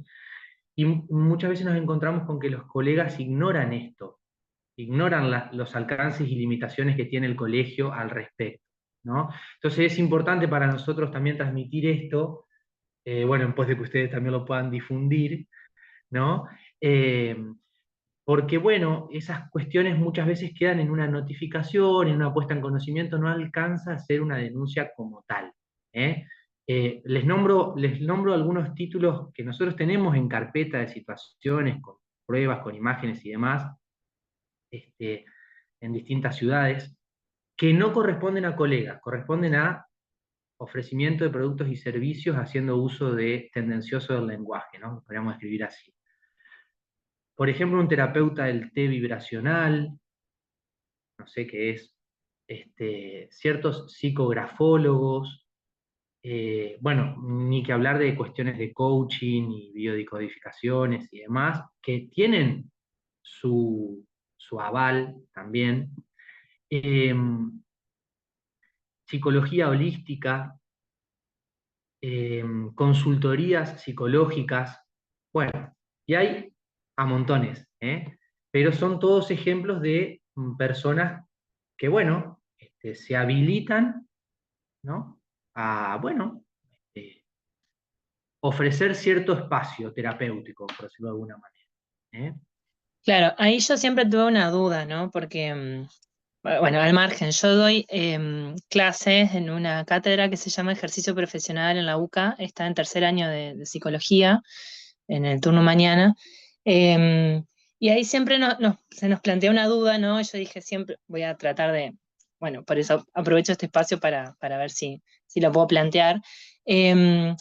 y muchas veces nos encontramos con que los colegas ignoran esto, ignoran los alcances y limitaciones que tiene el colegio al respecto, ¿no? Entonces es importante para nosotros también transmitir esto, bueno, en pos de que ustedes también lo puedan difundir, ¿no? Porque, bueno, esas cuestiones muchas veces quedan en una notificación, en una puesta en conocimiento, no alcanza a ser una denuncia como tal. ¿eh? Les nombro algunos títulos que nosotros tenemos en carpeta de situaciones, con pruebas, con imágenes y demás, en distintas ciudades, que no corresponden a colegas, corresponden a ofrecimiento de productos y servicios haciendo uso de tendencioso del lenguaje, ¿no? Lo podríamos escribir así. Por ejemplo, un terapeuta del té vibracional, no sé qué es, ciertos psicografólogos, bueno, ni que hablar de cuestiones de coaching y biodecodificaciones y demás, que tienen su aval también. Psicología holística, consultorías psicológicas, bueno, y hay a montones, pero son todos ejemplos de personas que, bueno, se habilitan, ¿no? A, bueno, ofrecer cierto espacio terapéutico, por decirlo de alguna manera. Claro, ahí yo siempre tuve una duda, ¿no? Porque, bueno, al margen, yo doy clases en una cátedra que se llama Ejercicio Profesional en la UCA, está en tercer año de psicología, en el turno mañana. Y ahí siempre se nos plantea una duda, ¿no? Yo dije siempre, voy a tratar de, bueno, por eso aprovecho este espacio para ver si lo puedo plantear. Em,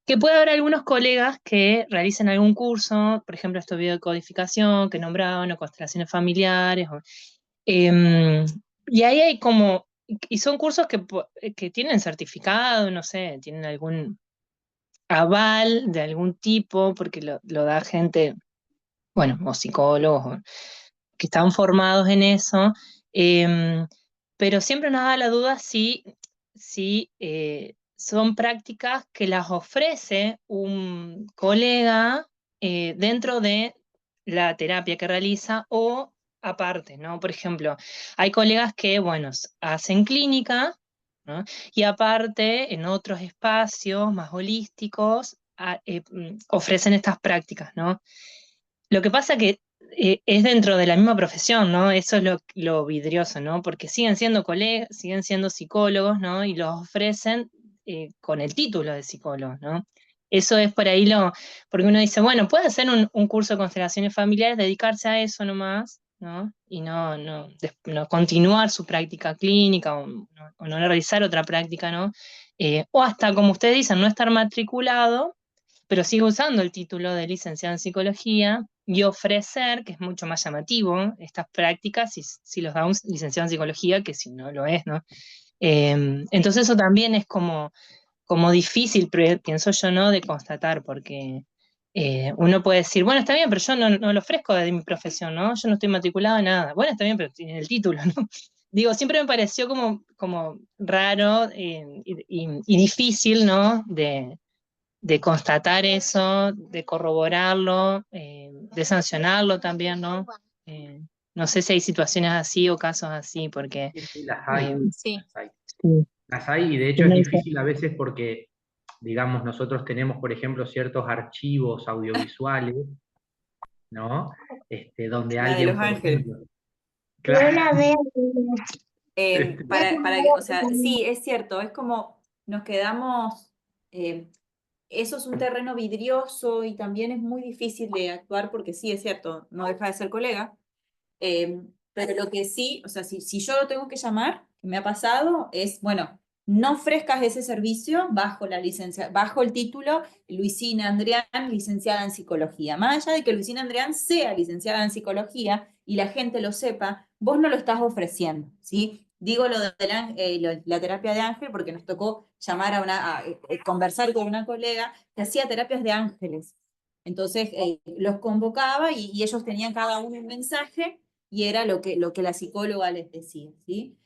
que puede haber algunos colegas que realicen algún curso, por ejemplo, estos videos de codificación que nombraban, o constelaciones familiares, em, y ahí hay como, y son cursos que tienen certificado, no sé, tienen algún aval de algún tipo, porque lo da gente, bueno, o psicólogos, que están formados en eso, em, pero siempre nos da la duda si son prácticas que las ofrece un colega dentro de la terapia que realiza o aparte, ¿no? Por ejemplo, hay colegas que, bueno, hacen clínica, ¿no? Y aparte, en otros espacios más holísticos, ofrecen estas prácticas, ¿no? Lo que pasa que es dentro de la misma profesión, ¿no? Eso es lo vidrioso, ¿no? Porque siguen siendo colegas, siguen siendo psicólogos, ¿no? Y los ofrecen con el título de psicólogo, ¿no? Eso es por ahí porque uno dice, bueno, puede hacer un curso de constelaciones familiares, dedicarse a eso nomás, ¿no? Y no continuar su práctica clínica o no realizar otra práctica, ¿no? O hasta, como ustedes dicen, no estar matriculado, pero sigue usando el título de licenciado en psicología y ofrecer, que es mucho más llamativo, estas prácticas si los da un licenciado en psicología que si no lo es, ¿no? Entonces eso también es como difícil, pienso yo, ¿no? De constatar, porque uno puede decir, bueno, está bien, pero yo no lo ofrezco de mi profesión, ¿no? Yo no estoy matriculado en nada. Bueno, está bien, pero tiene el título, ¿no? Digo, siempre me pareció como raro y difícil, ¿no? De constatar eso, de corroborarlo, de sancionarlo también, ¿no? Eh, no sé si hay situaciones así o casos así, porque Sí, sí, las hay, Sí. las hay. sí, Las hay, y de hecho es difícil a veces porque, digamos, nosotros tenemos, por ejemplo, ciertos archivos audiovisuales, ¿no? Donde La de alguien, Los por Ángeles. ejemplo, claro, O sea, sí, es cierto, es como nos quedamos, eso es un terreno vidrioso y también es muy difícil de actuar porque sí, es cierto, no deja de ser colega, pero lo que sí, o sea, si yo lo tengo que llamar, que me ha pasado, es, bueno, no ofrezcas ese servicio bajo la licencia, bajo el título Luisina Andrián, licenciada en psicología. Más allá de que Luisina Andrián sea licenciada en psicología y la gente lo sepa, vos no lo estás ofreciendo, ¿sí? Digo la terapia de Ángel porque nos tocó llamar conversar con una colega que hacía terapias de ángeles. Entonces los convocaba y ellos tenían cada uno un mensaje y era lo que la psicóloga les decía, ¿sí?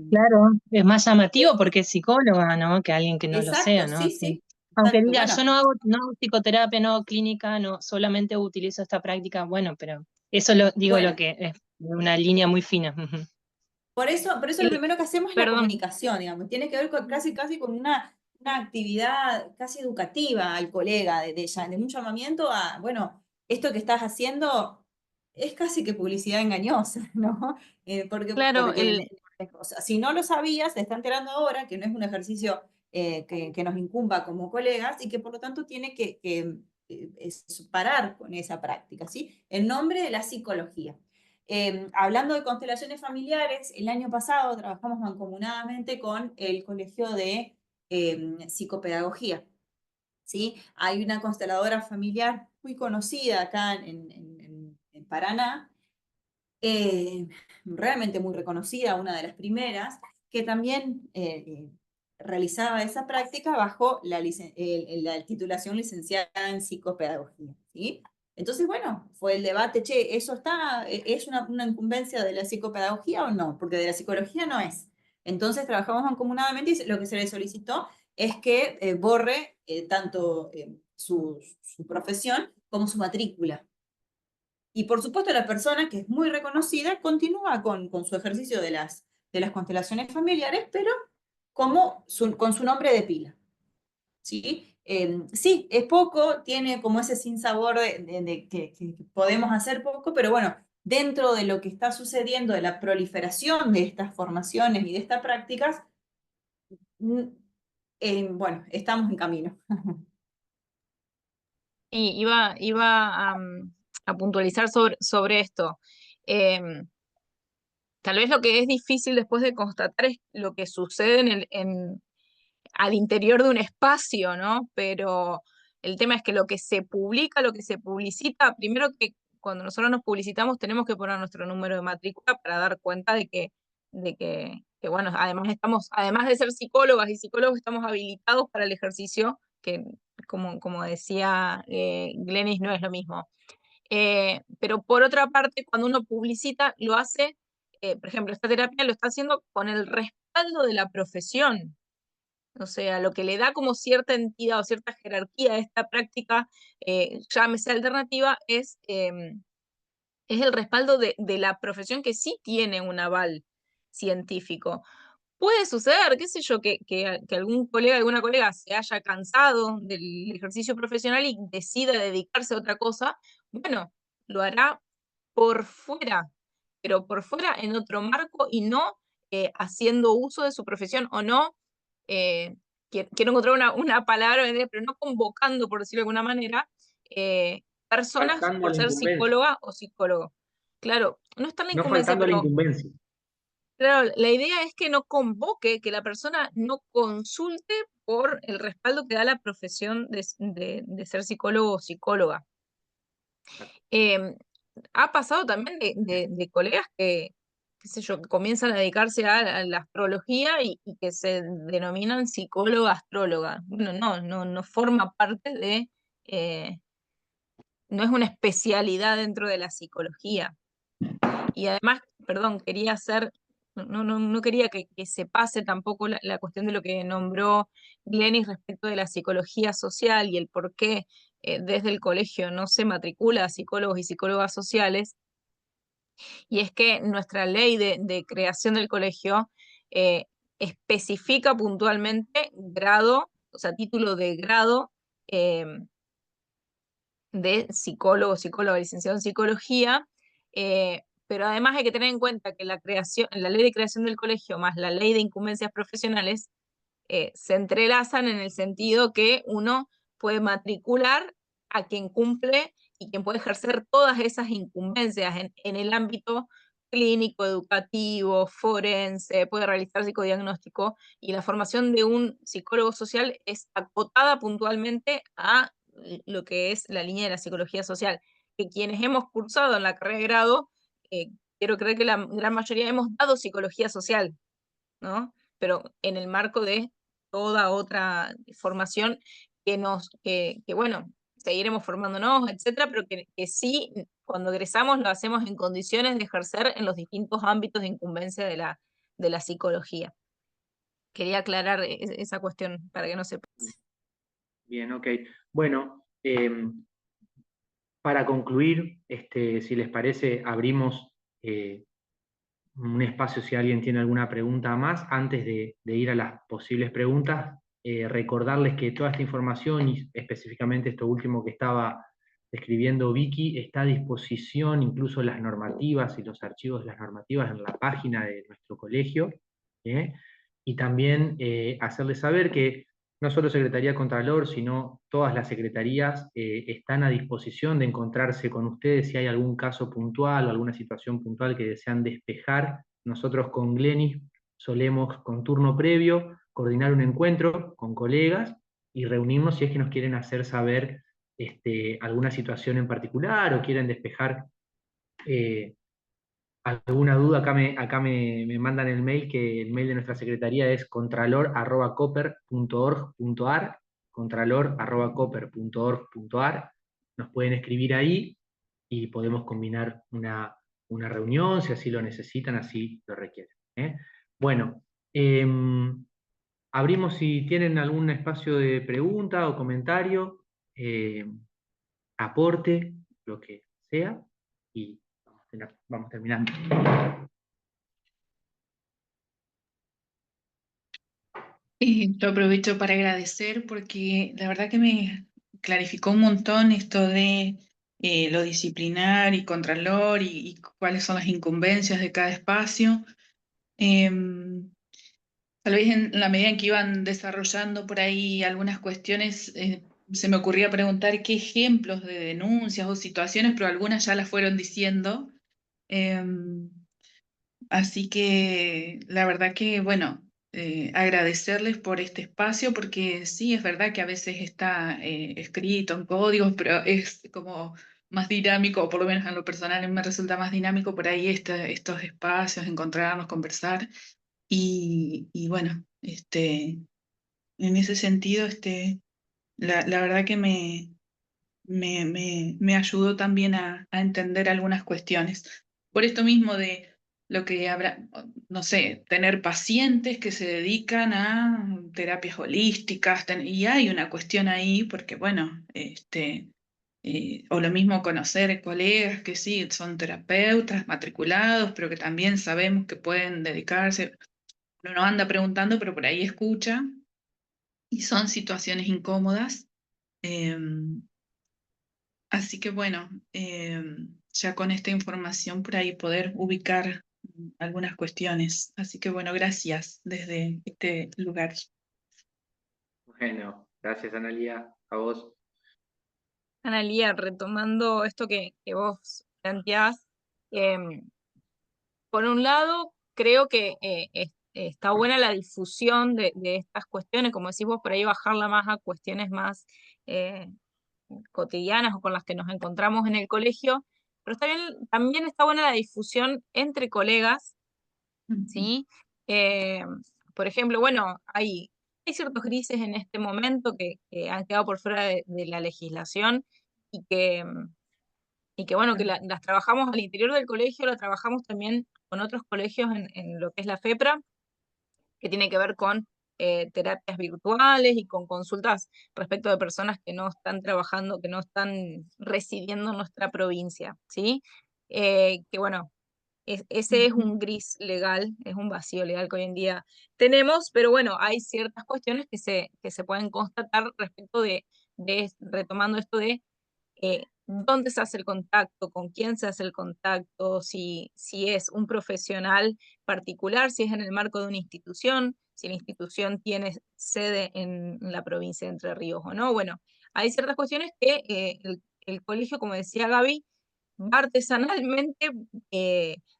claro, es más llamativo porque es psicóloga, ¿no? Que alguien que no lo sea, Exacto, ¿no? sí, Sí. sí, Aunque exacto. diga, Bueno, yo no hago psicoterapia, no hago clínica, no, solamente utilizo esta práctica, bueno, pero eso digo lo bueno, que es una línea muy fina. por eso lo Y, primero que hacemos es la perdón, comunicación, digamos, tiene que ver casi con una actividad casi educativa al colega, de un llamamiento a, bueno, esto que estás haciendo es casi que publicidad engañosa, ¿no? claro, O sea, si no lo sabías, se está enterando ahora que no es un ejercicio que nos incumba como colegas y que por lo tanto tiene que parar con esa práctica, ¿sí? En nombre de la psicología. Hablando de constelaciones familiares, el año pasado trabajamos mancomunadamente con el Colegio de Psicopedagogía. ¿Sí? Hay una consteladora familiar muy conocida acá en Paraná, realmente muy reconocida, una de las primeras, que también realizaba esa práctica bajo la titulación licenciada en psicopedagogía. ¿Sí? Entonces, bueno, fue el debate, che, ¿eso es una incumbencia de la psicopedagogía o no? Porque de la psicología no es. Entonces trabajamos mancomunadamente y lo que se le solicitó es que borre tanto su profesión como su matrícula. Y por supuesto la persona que es muy reconocida continúa con su ejercicio de las constelaciones familiares, pero con su nombre de pila. ¿sí? Sí, es poco, tiene como ese sinsabor de que podemos hacer poco, pero bueno, dentro de lo que está sucediendo, de la proliferación de estas formaciones y de estas prácticas, mm, bueno, estamos en camino. Y iba a puntualizar sobre esto. Em, Tal vez lo que es difícil después de constatar es lo que sucede al interior de un espacio, ¿no? Pero el tema es que lo que se publica, lo que se publicita, primero que cuando nosotros nos publicitamos tenemos que poner nuestro número de matrícula para dar cuenta que, bueno, además de ser psicólogas y psicólogos, estamos habilitados para el ejercicio, que como decía Glenis, no es lo mismo. Pero por otra parte, cuando uno publicita, lo hace, por ejemplo, esta terapia lo está haciendo con el respaldo de la profesión. O sea, lo que le da como cierta entidad o cierta jerarquía a esta práctica, llámese alternativa, es el respaldo de la profesión que sí tiene un aval científico. Puede suceder, qué sé yo, que algún colega, alguna colega se haya cansado del ejercicio profesional y decida dedicarse a otra cosa. Bueno, lo hará por fuera, pero por fuera en otro marco y no haciendo uso de su profesión o no, eh, quiero encontrar una palabra, pero no convocando, por decirlo de alguna manera, personas Faltando a por la ser incumbencia. psicóloga o psicólogo. Claro, no está en la No incumbencia, faltando a la pero incumbencia. claro, la idea es que no convoque, que la persona no consulte por el respaldo que da la profesión de ser psicólogo o psicóloga. Em, Ha pasado también de colegas que, qué sé yo, que comienzan a dedicarse a la astrología y que se denominan psicóloga astróloga. Bueno, no forma parte eh, no es una especialidad dentro de la psicología. Y además, perdón, quería hacer, no quería que se pase tampoco la cuestión de lo que nombró Glenis respecto de la psicología social y el por qué desde el colegio no se matricula a psicólogos y psicólogas sociales. Y es que nuestra ley de creación del colegio eh, especifica puntualmente grado, o sea, título de grado eh, de psicólogo, psicóloga, licenciado en psicología, pero además hay que tener en cuenta que la ley de creación del colegio más la ley de incumbencias profesionales se entrelazan en el sentido que uno puede matricular a quien cumple y quien puede ejercer todas esas incumbencias en el ámbito clínico, educativo, forense, puede realizar psicodiagnóstico y la formación de un psicólogo social es acotada puntualmente a lo que es la línea de la psicología social, que quienes hemos cursado en la carrera de grado, quiero creer que la gran mayoría hemos dado psicología social, ¿no? Pero en el marco de toda otra formación que bueno, seguiremos formándonos, etcétera, pero que sí, cuando egresamos lo hacemos en condiciones de ejercer en los distintos ámbitos de incumbencia de la psicología. Quería aclarar esa cuestión para que no se pase. Bien, ok. Bueno, para concluir, si les parece, abrimos un espacio si alguien tiene alguna pregunta más. Antes de ir a las posibles preguntas, recordarles que toda esta información, y específicamente esto último que estaba describiendo Vicky, está a disposición, incluso las normativas y los archivos de las normativas en la página de nuestro colegio. ¿Eh? Y también hacerles saber que no solo Secretaría Contralor, sino todas las secretarías están a disposición de encontrarse con ustedes si hay algún caso puntual o alguna situación puntual que desean despejar. Nosotros con Glenis solemos, con turno previo, coordinar un encuentro con colegas y reunirnos si es que nos quieren hacer saber alguna situación en particular o quieren despejar alguna duda. Acá me mandan el mail, que el mail de nuestra secretaría es contralor@coper.org.ar, contralor@coper.org.ar. Nos pueden escribir ahí y podemos combinar una reunión, si así lo necesitan, así lo requieren. ¿Eh? Bueno, abrimos si tienen algún espacio de pregunta o comentario, aporte, lo que sea, y vamos terminando. Y yo aprovecho para agradecer porque la verdad que me clarificó un montón esto de lo disciplinar y contralor y cuáles son las incumbencias de cada espacio. Em, Tal vez en la medida en que iban desarrollando por ahí algunas cuestiones, se me ocurría preguntar qué ejemplos de denuncias o situaciones, pero algunas ya las fueron diciendo. Em, Así que la verdad que, bueno, agradecerles por este espacio, porque sí, es verdad que a veces está escrito en códigos, pero es como más dinámico, o por lo menos en lo personal me resulta más dinámico por ahí estos espacios, encontrarnos, conversar. Y bueno, en ese sentido, la verdad que me ayudó también a entender algunas cuestiones. Por esto mismo de lo que habrá, no sé, tener pacientes que se dedican a terapias holísticas, y hay una cuestión ahí, porque bueno, o lo mismo conocer colegas que sí, son terapeutas matriculados, pero que también sabemos que pueden dedicarse, uno no anda preguntando, pero por ahí escucha, y son situaciones incómodas. em, Así que bueno, ya con esta información por ahí poder ubicar algunas cuestiones. Así que bueno, gracias desde este lugar. Bueno, gracias Analia, a vos. Analía, retomando esto que vos planteás, em, por un lado, creo que está buena la difusión de estas cuestiones, como decís vos, por ahí bajarla más a cuestiones más eh, cotidianas o con las que nos encontramos en el colegio, pero también está buena la difusión entre colegas, ¿sí? Eh, por ejemplo, bueno, hay ciertos grises en este momento que han quedado por fuera de la legislación y que bueno, que las trabajamos al interior del colegio, la trabajamos también con otros colegios en lo que es la FEPRA, que tiene que ver con terapias virtuales y con consultas respecto de personas que no están trabajando, que no están residiendo en nuestra provincia, ¿sí? Que bueno, ese es un gris legal, es un vacío legal que hoy en día tenemos, pero bueno, hay ciertas cuestiones que se pueden constatar respecto retomando esto de dónde se hace el contacto, con quién se hace el contacto, si es un profesional particular, si es en el marco de una institución, si la institución tiene sede en la provincia de Entre Ríos o no. Bueno, hay ciertas cuestiones que el colegio, como decía Gaby, va artesanalmente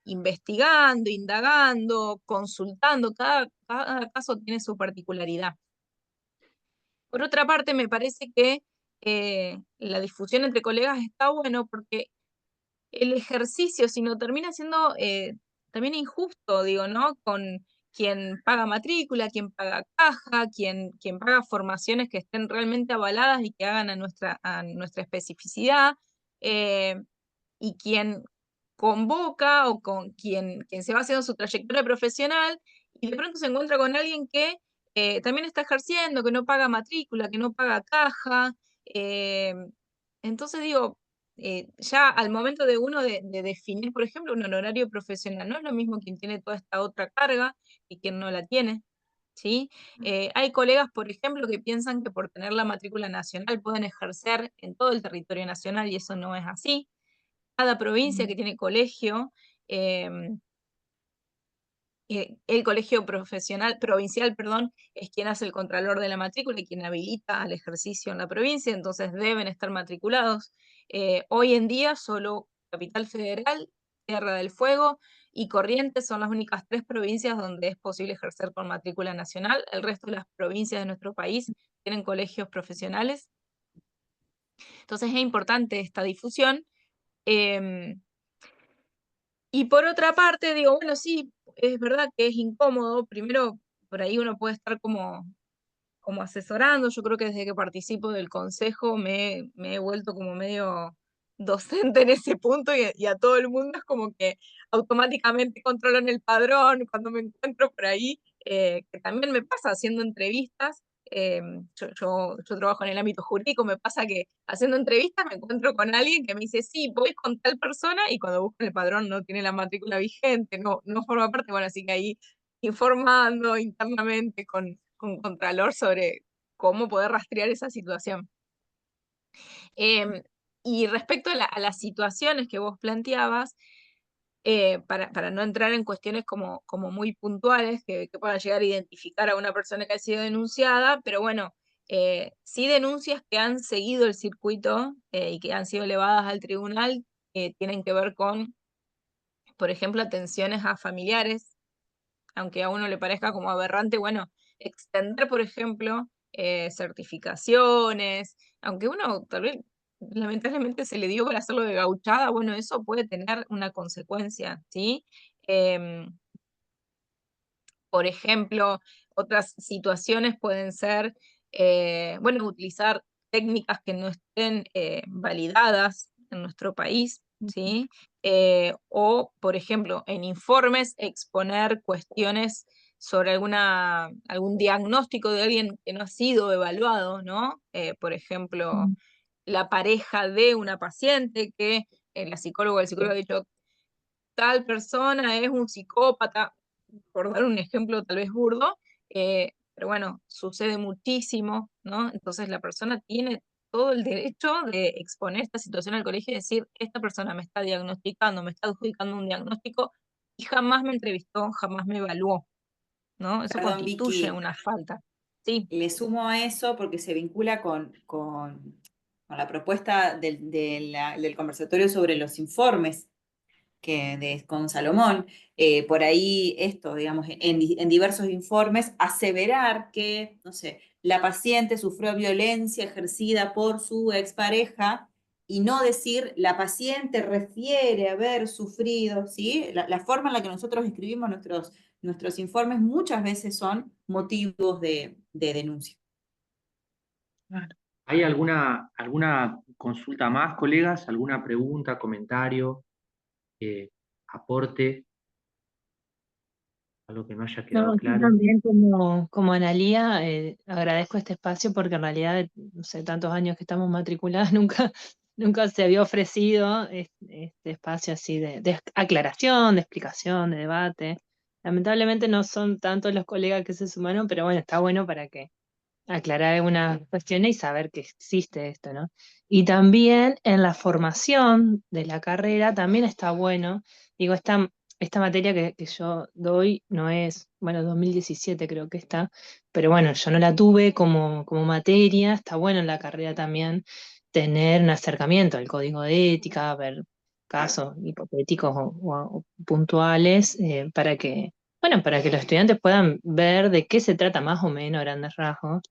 investigando, indagando, consultando, cada caso tiene su particularidad. Por otra parte, me parece que la difusión entre colegas está bueno porque el ejercicio, si no termina siendo también injusto, digo, ¿no? Con quien paga matrícula, quien paga caja, quien paga formaciones que estén realmente avaladas y que hagan a nuestra especificidad, eh, y quien convoca o con quien se va haciendo su trayectoria profesional y de pronto se encuentra con alguien que también está ejerciendo, que no paga matrícula, que no paga caja. eh, entonces digo, ya al momento de uno de definir, por ejemplo, un honorario profesional, no es lo mismo quien tiene toda esta otra carga y quien no la tiene. ¿Sí? Hay colegas, por ejemplo, que piensan que por tener la matrícula nacional pueden ejercer en todo el territorio nacional y eso no es así. Cada provincia que tiene colegio, em, el colegio provincial, perdón, es quien hace el contralor de la matrícula y quien habilita al ejercicio en la provincia, entonces deben estar matriculados. Hoy en día solo Capital Federal, Tierra del Fuego y Corrientes son las únicas 3 provincias donde es posible ejercer con matrícula nacional. El resto de las provincias de nuestro país tienen colegios profesionales. Entonces es importante esta difusión. em, Y por otra parte, digo, bueno, sí, es verdad que es incómodo. Primero, por ahí uno puede estar como asesorando. Yo creo que desde que participo del consejo me he vuelto como medio docente en ese punto y a todo el mundo es como que automáticamente controlan el padrón cuando me encuentro por ahí, que también me pasa haciendo entrevistas. Yo trabajo en el ámbito jurídico, me pasa que haciendo entrevistas me encuentro con alguien que me dice, sí, voy con tal persona y cuando busco en el padrón no tiene la matrícula vigente, no forma parte, bueno, así que ahí informando internamente con con Contralor sobre cómo poder rastrear esa situación. Y respecto a las situaciones que vos planteabas, para no entrar en cuestiones como muy puntuales que puedan llegar a identificar a una persona que ha sido denunciada, pero bueno, sí denuncias que han seguido el circuito y que han sido elevadas al tribunal tienen que ver con, por ejemplo, atenciones a familiares, aunque a uno le parezca como aberrante, bueno, extender, por ejemplo, certificaciones, aunque uno tal vez lamentablemente se le dio para hacerlo de gauchada, bueno, eso puede tener una consecuencia, ¿sí? Em, por ejemplo, otras situaciones pueden ser, bueno, utilizar técnicas que no estén validadas en nuestro país, ¿sí? O, por ejemplo, en informes exponer cuestiones sobre algún diagnóstico de alguien que no ha sido evaluado, ¿no? Por ejemplo, la pareja de una paciente que la psicóloga o el psicólogo ha dicho, tal persona es un psicópata, por dar un ejemplo tal vez burdo, pero bueno, sucede muchísimo, ¿no? Entonces la persona tiene todo el derecho de exponer esta situación al colegio y decir, esta persona me está diagnosticando, me está adjudicando un diagnóstico y jamás me entrevistó, jamás me evaluó, ¿no? Eso Perdón, constituye Vicky, una falta. Sí. le sumo a eso porque se vincula con la propuesta del conversatorio sobre los informes con Salomón. Por ahí esto, digamos, en diversos informes, aseverar que, no sé, la paciente sufrió violencia ejercida por su expareja y no decir la paciente refiere haber sufrido, ¿sí? La forma en la que nosotros escribimos nuestros informes muchas veces son motivos de denuncia. Claro. ¿Hay alguna consulta más, colegas? ¿Alguna pregunta, comentario, aporte? Algo que no haya quedado No, yo claro. también como Analía agradezco este espacio porque en realidad, no sé, tantos años que estamos matriculadas, nunca se había ofrecido este espacio así de aclaración, de explicación, de debate. Lamentablemente no son tantos los colegas que se sumaron, pero bueno, está bueno para que aclarar algunas cuestiones y saber que existe esto, ¿no? Y también en la formación de la carrera también está bueno, digo, esta materia que yo doy no es, bueno, 2017 creo que está, pero bueno, yo no la tuve como materia, está bueno en la carrera también tener un acercamiento al código de ética, ver casos hipotéticos o puntuales, para que los estudiantes puedan ver de qué se trata más o menos a grandes rasgos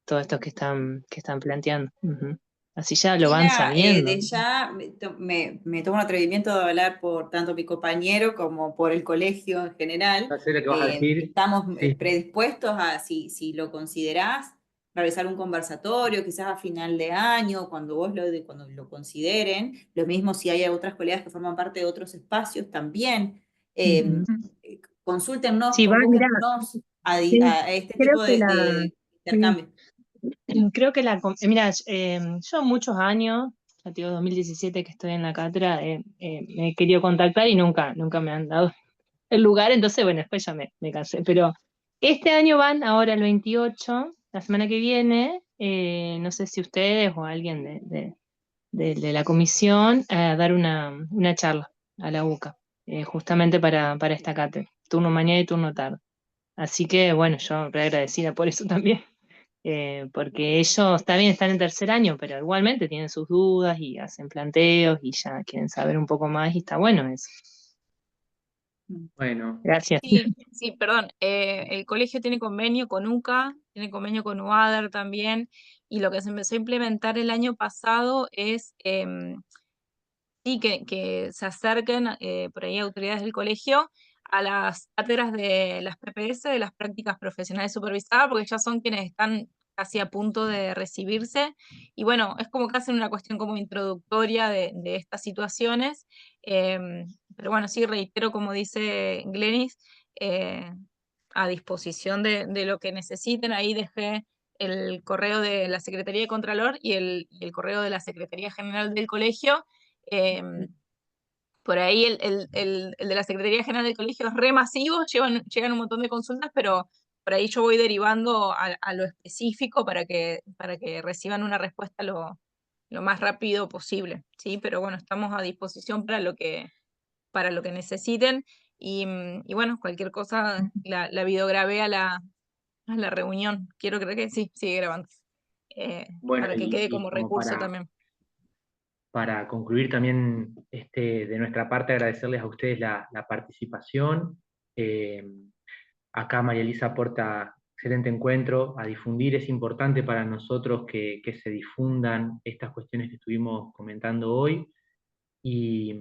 todo esto que están planteando. Ujú. Así ya lo van Mira, sabiendo. de ya me tomo un atrevimiento de hablar por tanto mi compañero como por el colegio en general. Ya sé lo que vas a decir. Estamos Sí. predispuestos a, si lo considerás, realizar un conversatorio, quizás a final de año, cuando lo consideren. Lo mismo si hay otras colegas que forman parte de otros espacios también. Ujú. Consúltennos, Sí, va, mirá, convóquennos sí, a este creo tipo que de sí, intercambio. creo que mira, yo muchos años, ya te digo 2017 que estoy en la cátedra, me he querido contactar y nunca me han dado el lugar, entonces bueno, después ya me cansé, pero este año van ahora el 28, la semana que viene, no sé si ustedes o alguien de la comisión a dar una charla a la UCA, justamente para esta cátedra, turno mañana y turno tarde. Así que bueno, yo re agradecida por eso también, porque ellos también están en tercer año, pero igualmente tienen sus dudas y hacen planteos y ya quieren saber un poco más y está bueno eso. Bueno, Gracias. Sí, sí, perdón. El colegio tiene convenio con UCA, tiene convenio con UADER también, y lo que se empezó a implementar el año pasado es sí, que se acerquen por ahí autoridades del colegio a las cátedras de las PPS, de las prácticas profesionales supervisadas, porque ya son quienes están casi a punto de recibirse. Y bueno, es como que hacen una cuestión como introductoria de estas situaciones. Pero bueno, sí, reitero, como dice Glenis, eh, a disposición de lo que necesiten. Ahí dejé el correo de la Secretaría de Contralor y el correo de la Secretaría General del Colegio. Em, por ahí el de la Secretaría General del Colegio es re masivo, llegan un montón de consultas, pero por ahí yo voy derivando a lo específico para que reciban una respuesta lo más rápido posible, ¿sí? Pero bueno, estamos a disposición para lo que necesiten, y bueno, cualquier cosa la videograbé a la reunión. Quiero creer que sí, sigue grabando. Bueno, Para que quede y como como recurso también. para concluir también de nuestra parte, agradecerles a ustedes la participación. Eh, Acá María Elisa aporta excelente encuentro a difundir. Es importante para nosotros que se difundan estas cuestiones que estuvimos comentando hoy. Y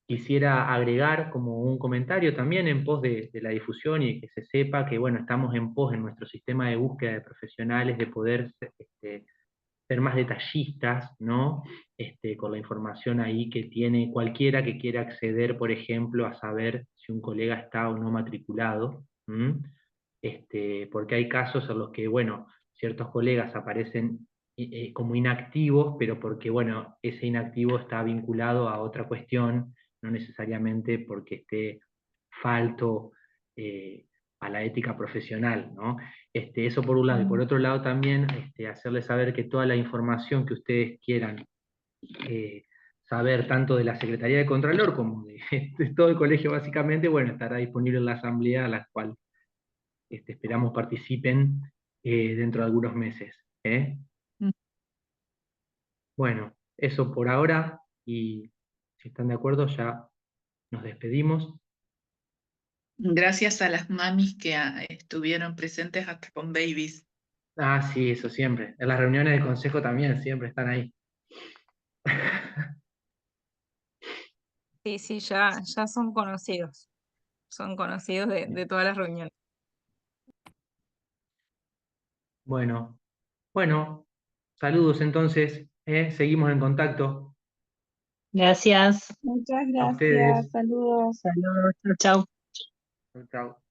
quisiera agregar como un comentario también en pos de la difusión y que se sepa que, bueno, estamos en pos en nuestro sistema de búsqueda de profesionales de poder ser más detallistas, ¿no? Con la información ahí que tiene cualquiera que quiera acceder, por ejemplo, a saber si un colega está o no matriculado. Porque hay casos en los que, bueno, ciertos colegas aparecen como inactivos, pero porque, bueno, ese inactivo está vinculado a otra cuestión, no necesariamente porque esté falto a la ética profesional, ¿no? Eso por un lado. Y por otro lado también hacerles saber que toda la información que ustedes quieran saber, tanto de la Secretaría de Contralor como de todo el colegio básicamente, bueno, estará disponible en la asamblea, a la cual esperamos participen dentro de algunos meses. Mm. Bueno, eso por ahora, y si están de acuerdo ya nos despedimos. Gracias a las mamis que estuvieron presentes hasta con babies. Ah, sí, eso siempre. En las reuniones de consejo también siempre están ahí. Sí, sí, ya son conocidos. Son conocidos de todas las reuniones. Bueno, bueno, saludos entonces, seguimos en contacto. Gracias. Muchas A gracias, ustedes. saludos. Saludos. Chau, chau. Chau, chau.